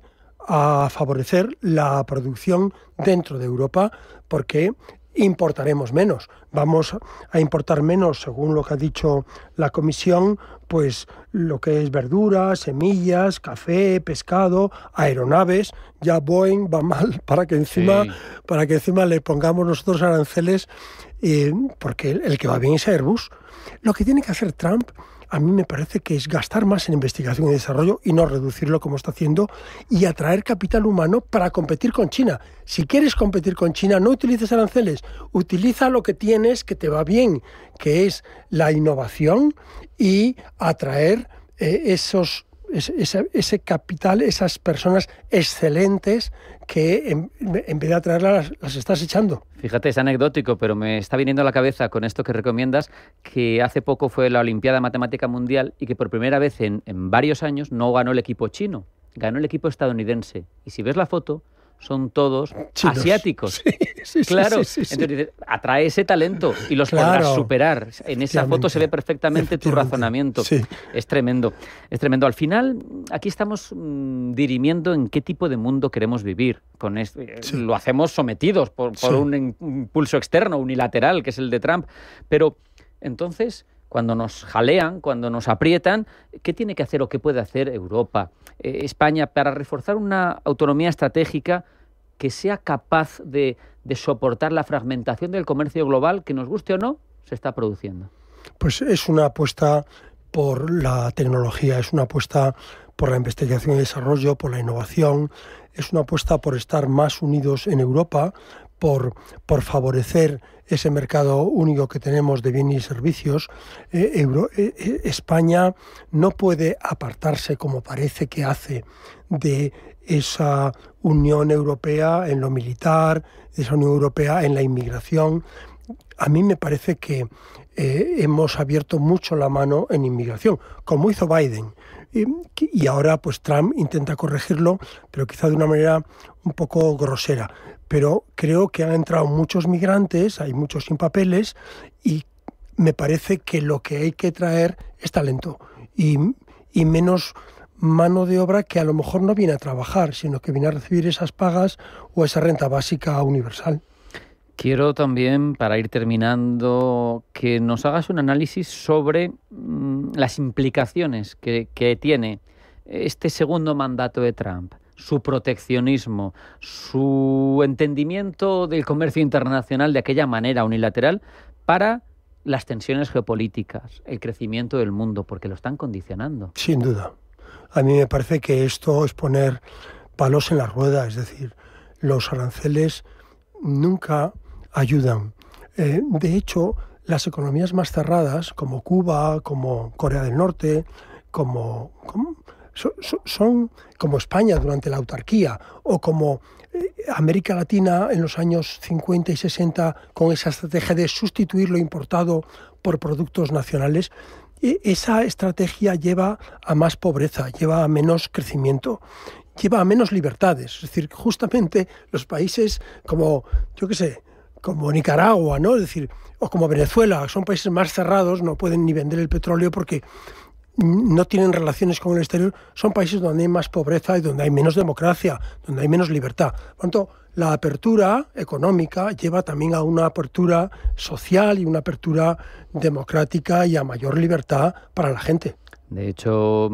a favorecer la producción dentro de Europa, porque importaremos menos. Vamos a importar menos, según lo que ha dicho la Comisión, pues lo que es verduras, semillas, café, pescado, aeronaves. Ya Boeing va mal para que encima le pongamos nosotros aranceles, porque el que va bien es Airbus. Lo que tiene que hacer Trump, a mí me parece que es gastar más en investigación y desarrollo y no reducirlo como está haciendo, y atraer capital humano para competir con China. Si quieres competir con China, no utilices aranceles, utiliza lo que tienes, que te va bien, que es la innovación, y atraer ese capital, esas personas excelentes que en vez de atraerlas las estás echando.
Fíjate, es anecdótico, pero me está viniendo a la cabeza con esto que recomiendas, que hace poco fue la Olimpiada Matemática Mundial y que por primera vez en varios años no ganó el equipo chino, ganó el equipo estadounidense. Y si ves la foto, son todos chinos, asiáticos. Sí, claro, sí. Entonces atrae ese talento y los podrás superar. En esa foto se ve perfectamente tu razonamiento. Sí. Es tremendo, es tremendo. Al final, aquí estamos dirimiendo en qué tipo de mundo queremos vivir. Lo hacemos sometidos por un impulso externo, unilateral, que es el de Trump. Pero entonces, cuando nos jalean, cuando nos aprietan, ¿qué tiene que hacer o qué puede hacer Europa, España, para reforzar una autonomía estratégica que sea capaz de soportar la fragmentación del comercio global que, nos guste o no, se está produciendo?
Pues es una apuesta por la tecnología, es una apuesta por la investigación y desarrollo, por la innovación, es una apuesta por estar más unidos en Europa, por favorecer ese mercado único que tenemos de bienes y servicios. España no puede apartarse, como parece que hace, de esa Unión Europea en lo militar, de esa Unión Europea en la inmigración. A mí me parece que hemos abierto mucho la mano en inmigración, como hizo Biden. Y ahora pues Trump intenta corregirlo, pero quizá de una manera un poco grosera. Pero creo que han entrado muchos migrantes, hay muchos sin papeles, y me parece que lo que hay que traer es talento y menos mano de obra que a lo mejor no viene a trabajar, sino que viene a recibir esas pagas o esa renta básica universal.
Quiero también, para ir terminando, que nos hagas un análisis sobre las implicaciones que tiene este segundo mandato de Trump, su proteccionismo, su entendimiento del comercio internacional de aquella manera unilateral para las tensiones geopolíticas, el crecimiento del mundo, porque lo están condicionando.
Sin duda. A mí me parece que esto es poner palos en la rueda, es decir, los aranceles nunca ayudan. De hecho, las economías más cerradas, como Cuba, como Corea del Norte, son como España durante la autarquía, o como América Latina en los años 50 y 60, con esa estrategia de sustituir lo importado por productos nacionales. Esa estrategia lleva a más pobreza, lleva a menos crecimiento, lleva a menos libertades. Es decir, justamente los países como, como Nicaragua, ¿no? Es decir, o como Venezuela, son países más cerrados, no pueden ni vender el petróleo porque no tienen relaciones con el exterior, son países donde hay más pobreza y donde hay menos democracia, donde hay menos libertad. Por lo tanto, la apertura económica lleva también a una apertura social y una apertura democrática y a mayor libertad para la gente.
De hecho,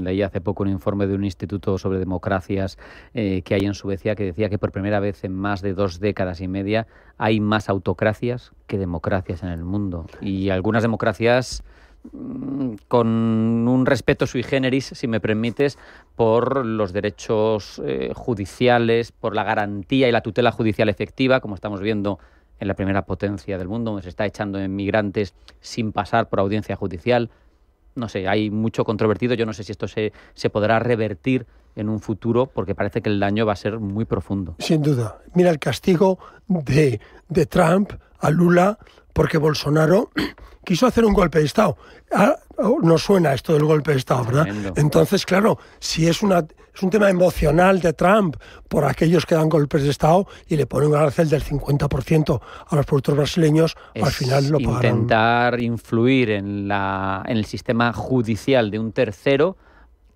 leí hace poco un informe de un instituto sobre democracias que hay en Suecia que decía que por primera vez en más de 2 décadas y media hay más autocracias que democracias en el mundo. Y algunas democracias con un respeto sui generis, si me permites, por los derechos judiciales, por la garantía y la tutela judicial efectiva, como estamos viendo en la primera potencia del mundo, donde se está echando inmigrantes sin pasar por audiencia judicial. No sé, hay mucho controvertido. Yo no sé si esto se podrá revertir en un futuro, porque parece que el daño va a ser muy profundo.
Sin duda. Mira el castigo de Trump a Lula porque Bolsonaro quiso hacer un golpe de Estado. No suena esto del golpe de Estado, ¿verdad?
Tremendo.
Entonces, claro, si es un tema emocional de Trump por aquellos que dan golpes de Estado y le ponen un arancel del 50% a los productos brasileños, al final lo pagarán.
Intentar influir en el sistema judicial de un tercero,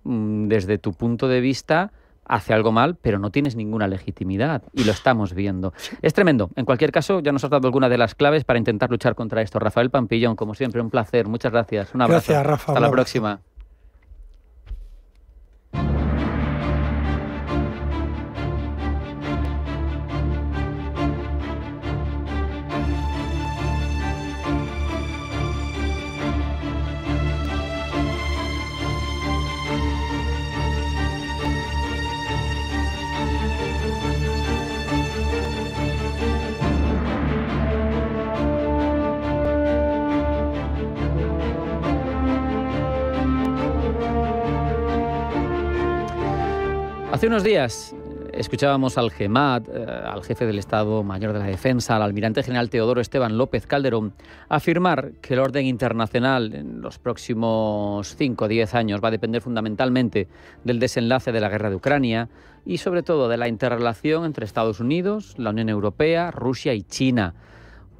desde tu punto de vista, hace algo mal, pero no tienes ninguna legitimidad, y lo estamos viendo. Es tremendo. En cualquier caso, ya nos has dado alguna de las claves para intentar luchar contra esto. Rafael Pampillón, como siempre, un placer. Muchas gracias. Un abrazo.
Gracias, Rafa.
Hasta la próxima. Hace unos días escuchábamos al GEMAT, al jefe del Estado Mayor de la Defensa, al almirante general Teodoro Esteban López Calderón, afirmar que el orden internacional en los próximos 5 o 10 años va a depender fundamentalmente del desenlace de la guerra de Ucrania y sobre todo de la interrelación entre Estados Unidos, la Unión Europea, Rusia y China.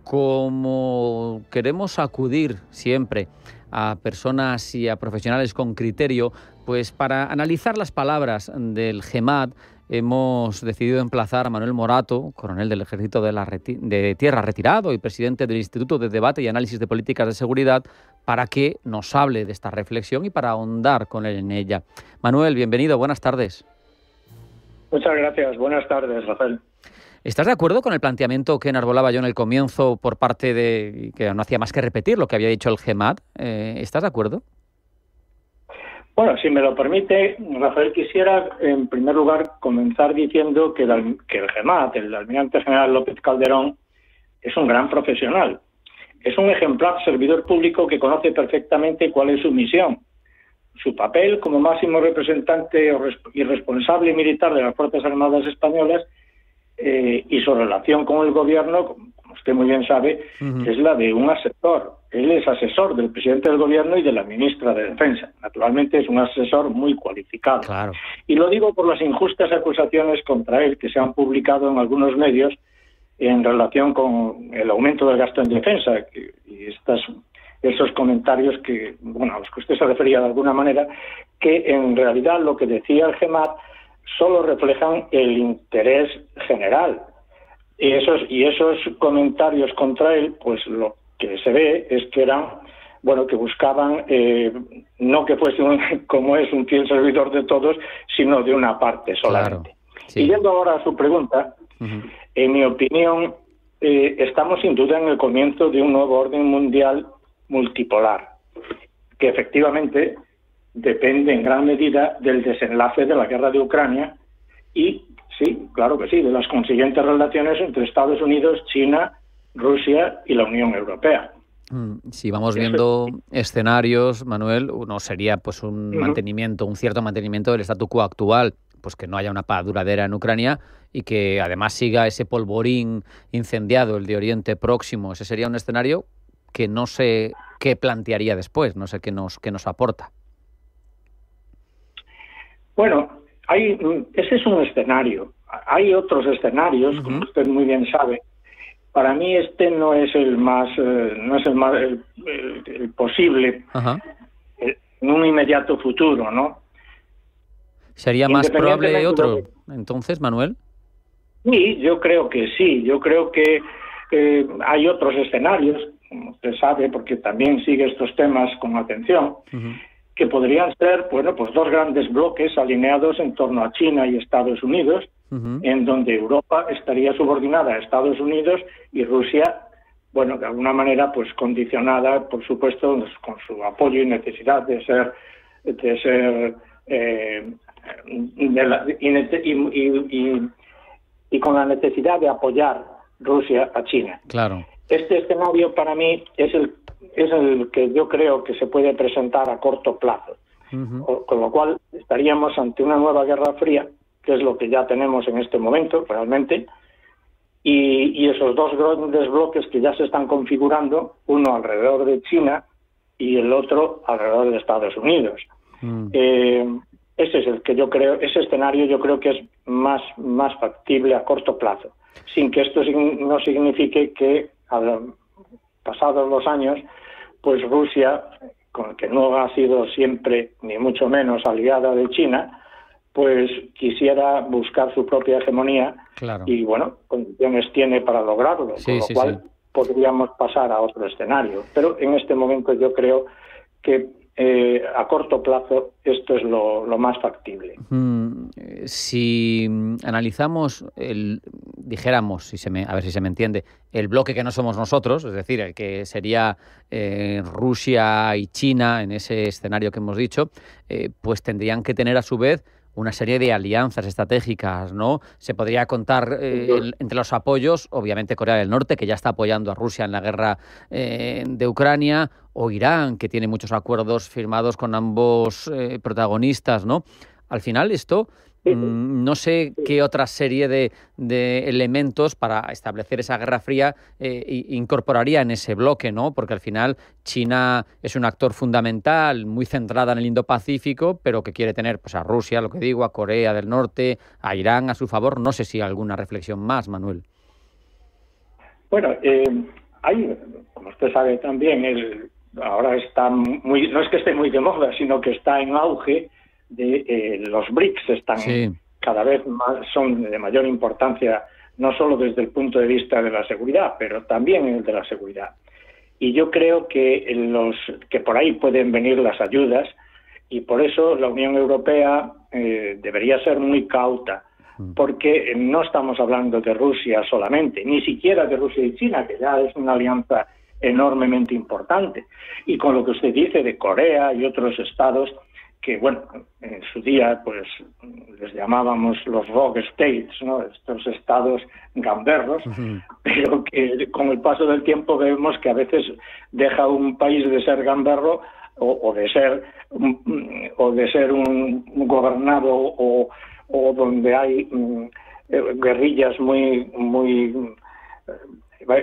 Como queremos acudir siempre a personas y a profesionales con criterio, pues para analizar las palabras del GEMAT hemos decidido emplazar a Manuel Morato, coronel del Ejército de Tierra retirado y presidente del Instituto de Debate y Análisis de Políticas de Seguridad, para que nos hable de esta reflexión y para ahondar con él en ella. Manuel, bienvenido, buenas tardes.
Muchas gracias, buenas tardes, Rafael.
¿Estás de acuerdo con el planteamiento que enarbolaba yo en el comienzo por parte de, que no hacía más que repetir lo que había dicho el GEMAT? ¿Estás de acuerdo?
Bueno, si me lo permite, Rafael, quisiera en primer lugar comenzar diciendo que el GEMAT, el almirante general López Calderón, es un gran profesional. Es un ejemplar servidor público que conoce perfectamente cuál es su misión, su papel como máximo representante y responsable militar de las Fuerzas Armadas Españolas, y su relación con el gobierno, como usted muy bien sabe, es la de un asesor. Él es asesor del presidente del gobierno y de la ministra de Defensa. Naturalmente es un asesor muy cualificado. Claro. Y lo digo por las injustas acusaciones contra él que se han publicado en algunos medios en relación con el aumento del gasto en defensa y esos comentarios que, bueno, a los que usted se refería de alguna manera, que en realidad lo que decía el GEMAT solo reflejan el interés general. Y esos comentarios contra él, pues lo que se ve es que eran, bueno, que buscaban no que fuese como es un fiel servidor de todos, sino de una parte solamente. Claro, sí. Y yendo ahora a su pregunta, en mi opinión, estamos sin duda en el comienzo de un nuevo orden mundial multipolar, que efectivamente depende en gran medida del desenlace de la guerra de Ucrania y, sí, claro que sí, de las consiguientes relaciones entre Estados Unidos, China, Rusia y la Unión Europea.
Si vamos viendo escenarios, Manuel, uno sería pues un mantenimiento, un cierto mantenimiento del statu quo actual, pues que no haya una paz duradera en Ucrania y que además siga ese polvorín incendiado, el de Oriente Próximo. Ese sería un escenario que no sé qué plantearía después, no sé qué nos aporta.
Bueno, ese es un escenario. Hay otros escenarios, como usted muy bien sabe. Para mí este no es el posible en un inmediato futuro, ¿no?
¿Sería más probable otro, entonces, Manuel?
Sí, yo creo que sí. Yo creo que hay otros escenarios, como usted sabe, porque también sigue estos temas con atención. que podrían ser, bueno, pues dos grandes bloques alineados en torno a China y Estados Unidos, en donde Europa estaría subordinada a Estados Unidos y Rusia, bueno, de alguna manera, pues condicionada, por supuesto, con su apoyo y necesidad y con la necesidad de apoyar Rusia a China.
Claro.
Este escenario para mí es el que yo creo que se puede presentar a corto plazo, con lo cual estaríamos ante una nueva Guerra Fría, que es lo que ya tenemos en este momento realmente, y esos dos grandes bloques que ya se están configurando, uno alrededor de China y el otro alrededor de Estados Unidos. Ese es el que yo creo, ese escenario yo creo que es más factible a corto plazo, sin que esto no signifique que pasados los años, pues Rusia, que no ha sido siempre ni mucho menos aliada de China, pues quisiera buscar su propia hegemonía.
Claro.
Y bueno, condiciones tiene para lograrlo, con lo cual podríamos pasar a otro escenario. Pero en este momento yo creo que a corto plazo esto es lo más factible.
Si analizamos, dijéramos, a ver si se me entiende, el bloque que no somos nosotros, es decir, el que sería Rusia y China en ese escenario que hemos dicho, pues tendrían que tener a su vez una serie de alianzas estratégicas, ¿no? Se podría contar entre los apoyos, obviamente Corea del Norte, que ya está apoyando a Rusia en la guerra de Ucrania, o Irán, que tiene muchos acuerdos firmados con ambos protagonistas, ¿no? Al final esto, no sé qué otra serie de elementos para establecer esa Guerra Fría incorporaría en ese bloque, ¿no? Porque al final China es un actor fundamental, muy centrada en el Indo-Pacífico, pero que quiere tener pues a Rusia, lo que digo, a Corea del Norte, a Irán a su favor. No sé si alguna reflexión más, Manuel.
Bueno, hay, como usted sabe también, ahora está muy, no es que esté muy de moda, sino que está en auge. Los BRICS están cada vez más, son de mayor importancia, no solo desde el punto de vista de la seguridad, pero también el de la seguridad. Y yo creo que por ahí pueden venir las ayudas, y por eso la Unión Europea debería ser muy cauta, porque no estamos hablando de Rusia solamente, ni siquiera de Rusia y China, que ya es una alianza enormemente importante. Y con lo que usted dice de Corea y otros estados, que bueno, en su día pues les llamábamos los rogue states, ¿no? Estos estados gamberros, pero que con el paso del tiempo vemos que a veces deja un país de ser gamberro o de ser un gobernado o donde hay guerrillas muy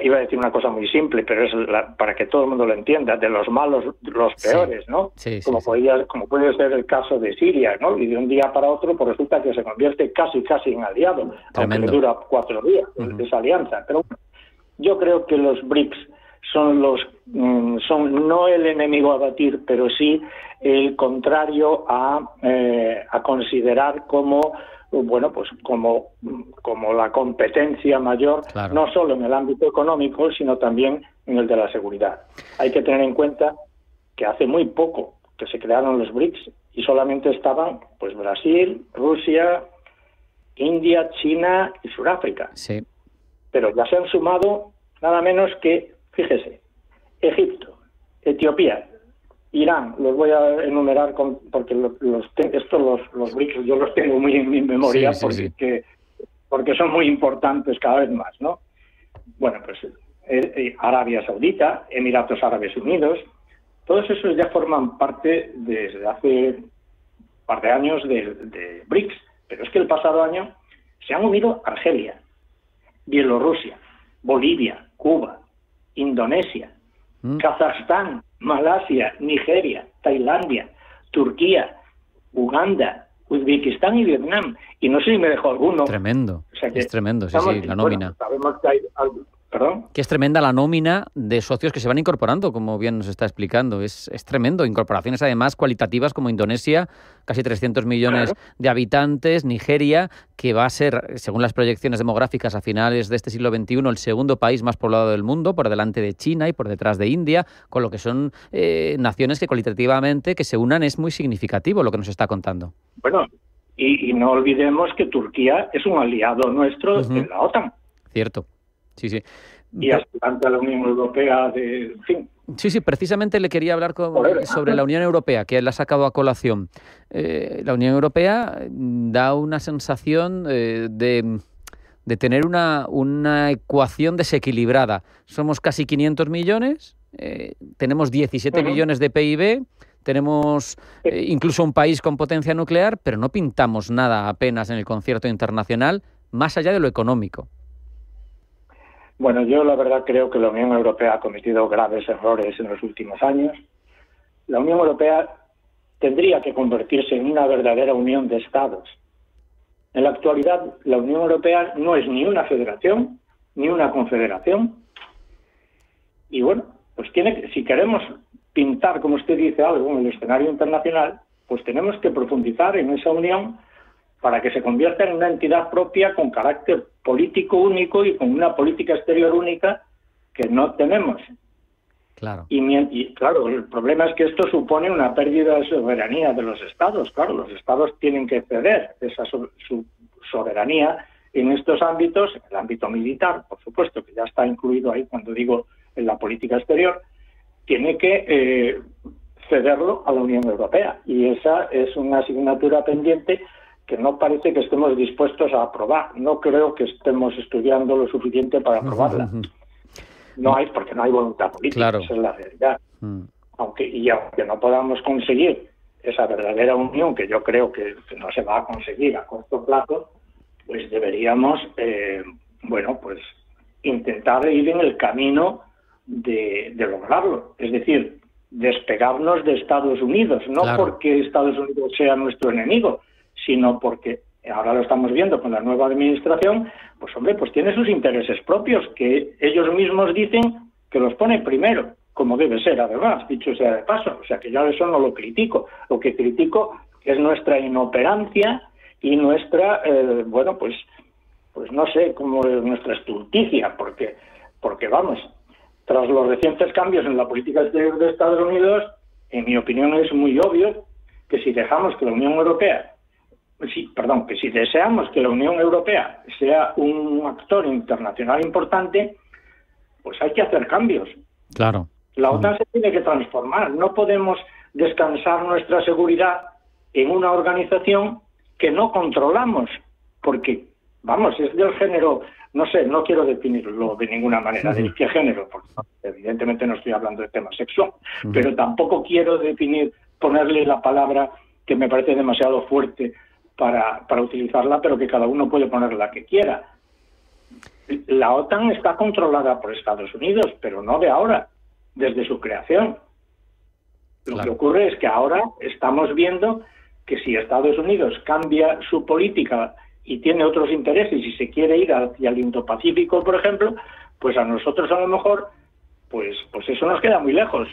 iba a decir una cosa muy simple, pero es para que todo el mundo lo entienda, de los malos, los peores, ¿no? Como puede ser el caso de Siria, ¿no? Y de un día para otro, pues resulta que se convierte casi en aliado, aunque le dura 4 días esa alianza. Pero yo creo que los BRICS son no el enemigo a batir, pero sí el contrario a considerar como la competencia mayor, no solo en el ámbito económico, sino también en el de la seguridad. Hay que tener en cuenta que hace muy poco que se crearon los BRICS y solamente estaban pues Brasil, Rusia, India, China y Sudáfrica.
Sí.
Pero ya se han sumado nada menos que, fíjese, Egipto, Etiopía, Irán, los voy a enumerar porque los BRICS yo los tengo muy en mi memoria porque son muy importantes cada vez más, ¿no? Bueno, pues Arabia Saudita, Emiratos Árabes Unidos, todos esos ya forman parte desde hace un par de años de BRICS, pero es que el pasado año se han unido Argelia, Bielorrusia, Bolivia, Cuba, Indonesia, Kazajstán, Malasia, Nigeria, Tailandia, Turquía, Uganda, Uzbekistán y Vietnam. Y no sé si me dejó alguno.
Tremendo.
O sea que
es tremendo, sí, la nómina.
Bueno, sabemos que hay ¿Perdón?
Que es tremenda la nómina de socios que se van incorporando, como bien nos está explicando. Es tremendo. Incorporaciones además cualitativas como Indonesia, casi 300 millones de habitantes, Nigeria, que va a ser, según las proyecciones demográficas a finales de este siglo XXI, el segundo país más poblado del mundo, por delante de China y por detrás de India, con lo que son naciones que cualitativamente que se unan es muy significativo lo que nos está contando.
Bueno, y no olvidemos que Turquía es un aliado nuestro de la OTAN.
Cierto. Sí, sí.
Y aspirante a la Unión Europea, en fin.
Sí, precisamente le quería hablar sobre la Unión Europea, que él ha sacado a colación. La Unión Europea da una sensación de tener una ecuación desequilibrada. Somos casi 500 millones, tenemos 17 millones de PIB, tenemos incluso un país con potencia nuclear, pero no pintamos nada apenas en el concierto internacional, más allá de lo económico.
Bueno, yo la verdad creo que la Unión Europea ha cometido graves errores en los últimos años. La Unión Europea tendría que convertirse en una verdadera unión de Estados. En la actualidad, la Unión Europea no es ni una federación ni una confederación. Y bueno, pues si queremos pintar, como usted dice, algo en el escenario internacional, pues tenemos que profundizar en esa unión para que se convierta en una entidad propia con carácter político único y con una política exterior única que no tenemos.
Claro.
Y claro, el problema es que esto supone una pérdida de soberanía de los Estados. Claro, los Estados tienen que ceder esa su soberanía en estos ámbitos, en el ámbito militar, por supuesto, que ya está incluido ahí cuando digo en la política exterior, tiene que cederlo a la Unión Europea. Y esa es una asignatura pendiente que no parece que estemos dispuestos a aprobar. No creo que estemos estudiando lo suficiente para aprobarla. Porque no hay voluntad política, claro. Esa es la realidad. Aunque no podamos conseguir esa verdadera unión, que yo creo que no se va a conseguir a corto plazo, pues deberíamos, pues intentar ir en el camino de lograrlo. Es decir, despegarnos de Estados Unidos, no porque Estados Unidos sea nuestro enemigo, sino porque ahora lo estamos viendo con la nueva administración, pues tiene sus intereses propios, que ellos mismos dicen que los pone primero, como debe ser además, dicho sea de paso. O sea que yo eso no lo critico. Lo que critico es nuestra inoperancia y nuestra, pues no sé, como nuestra estulticia, porque vamos, tras los recientes cambios en la política exterior de Estados Unidos, en mi opinión es muy obvio que si dejamos que la Unión Europea que si deseamos que la Unión Europea sea un actor internacional importante, pues hay que hacer cambios.
Claro.
La OTAN se tiene que transformar. No podemos descansar nuestra seguridad en una organización que no controlamos, porque, es del género, no sé, no quiero definirlo de ninguna manera, ¿de qué género? Porque evidentemente no estoy hablando de tema sexual, pero tampoco quiero ponerle la palabra que me parece demasiado fuerte para utilizarla, pero que cada uno puede poner la que quiera. La OTAN está controlada por Estados Unidos, pero no de ahora, desde su creación. Lo que ocurre es que ahora estamos viendo que si Estados Unidos cambia su política y tiene otros intereses y se quiere ir hacia el Indo-Pacífico, por ejemplo, pues a nosotros a lo mejor, pues eso nos queda muy lejos.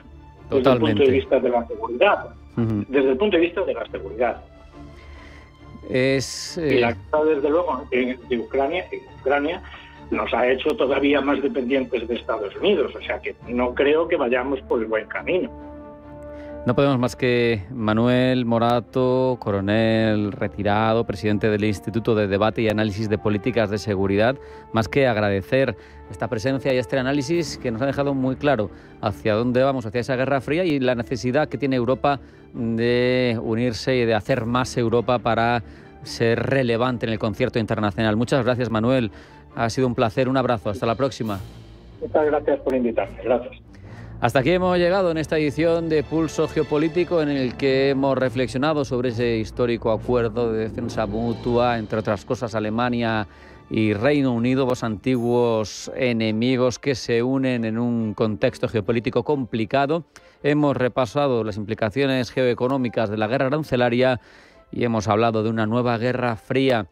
Desde el punto de vista de la seguridad. Desde el punto de vista de la seguridad. Y la guerra, desde luego, de Ucrania nos ha hecho todavía más dependientes de Estados Unidos, o sea que no creo que vayamos por el buen camino.
No podemos más que Manuel Morato, coronel retirado, presidente del Instituto de Debate y Análisis de Políticas de Seguridad, más que agradecer esta presencia y este análisis que nos ha dejado muy claro hacia dónde vamos, hacia esa Guerra Fría y la necesidad que tiene Europa de unirse y de hacer más Europa para ser relevante en el concierto internacional. Muchas gracias, Manuel. Ha sido un placer. Un abrazo. Hasta la próxima.
Muchas gracias por invitarme. Gracias.
Hasta aquí hemos llegado en esta edición de Pulso Geopolítico, en el que hemos reflexionado sobre ese histórico acuerdo de defensa mutua, entre otras cosas Alemania y Reino Unido, dos antiguos enemigos que se unen en un contexto geopolítico complicado. Hemos repasado las implicaciones geoeconómicas de la guerra arancelaria y hemos hablado de una nueva guerra fría.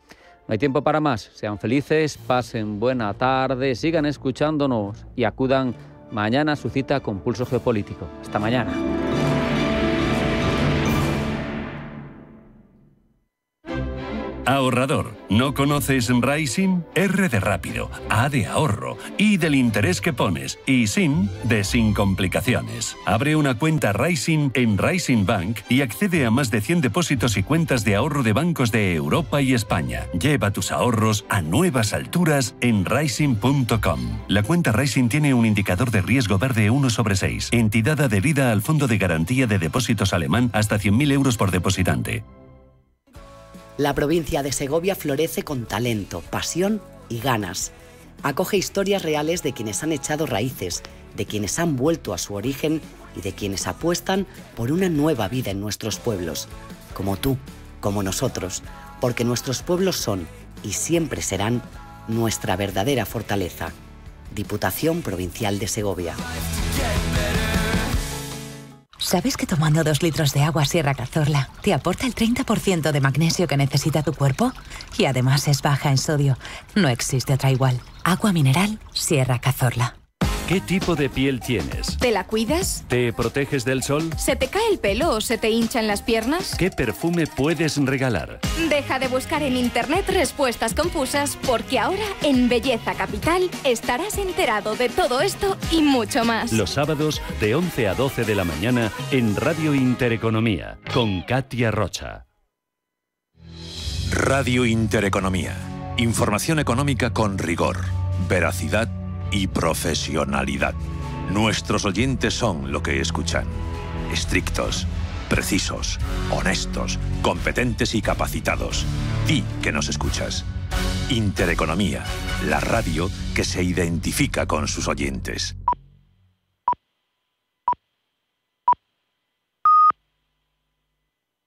No hay tiempo para más. Sean felices, pasen buena tarde, sigan escuchándonos y acudan mañana a su cita con Pulso Geopolítico. Hasta mañana.
Ahorrador, ¿no conoces Rising? R de rápido, A de ahorro, I del interés que pones y SIN de sin complicaciones. Abre una cuenta Rising en Rising Bank y accede a más de 100 depósitos y cuentas de ahorro de bancos de Europa y España. Lleva tus ahorros a nuevas alturas en Rising.com. La cuenta Rising tiene un indicador de riesgo verde 1/6. Entidad adherida al Fondo de Garantía de Depósitos alemán hasta 100.000 euros por depositante.
La provincia de Segovia florece con talento, pasión y ganas. Acoge historias reales de quienes han echado raíces, de quienes han vuelto a su origen y de quienes apuestan por una nueva vida en nuestros pueblos. Como tú, como nosotros, porque nuestros pueblos son y siempre serán nuestra verdadera fortaleza. Diputación Provincial de Segovia.
¿Sabes que tomando 2 litros de agua Sierra Cazorla te aporta el 30% de magnesio que necesita tu cuerpo? Y además es baja en sodio. No existe otra igual. Agua mineral Sierra Cazorla.
¿Qué tipo de piel tienes?
¿Te la cuidas?
¿Te proteges del sol?
¿Se te cae el pelo o se te hinchan las piernas?
¿Qué perfume puedes regalar?
Deja de buscar en internet respuestas confusas, porque ahora en Belleza Capital estarás enterado de todo esto y mucho más.
Los sábados de 11 a 12 de la mañana en Radio Intereconomía con Katia Rocha.
Radio Intereconomía. Información económica con rigor, veracidad y profesionalidad. Nuestros oyentes son lo que escuchan. Estrictos, precisos, honestos, competentes y capacitados. Di que nos escuchas. Intereconomía, la radio que se identifica con sus oyentes.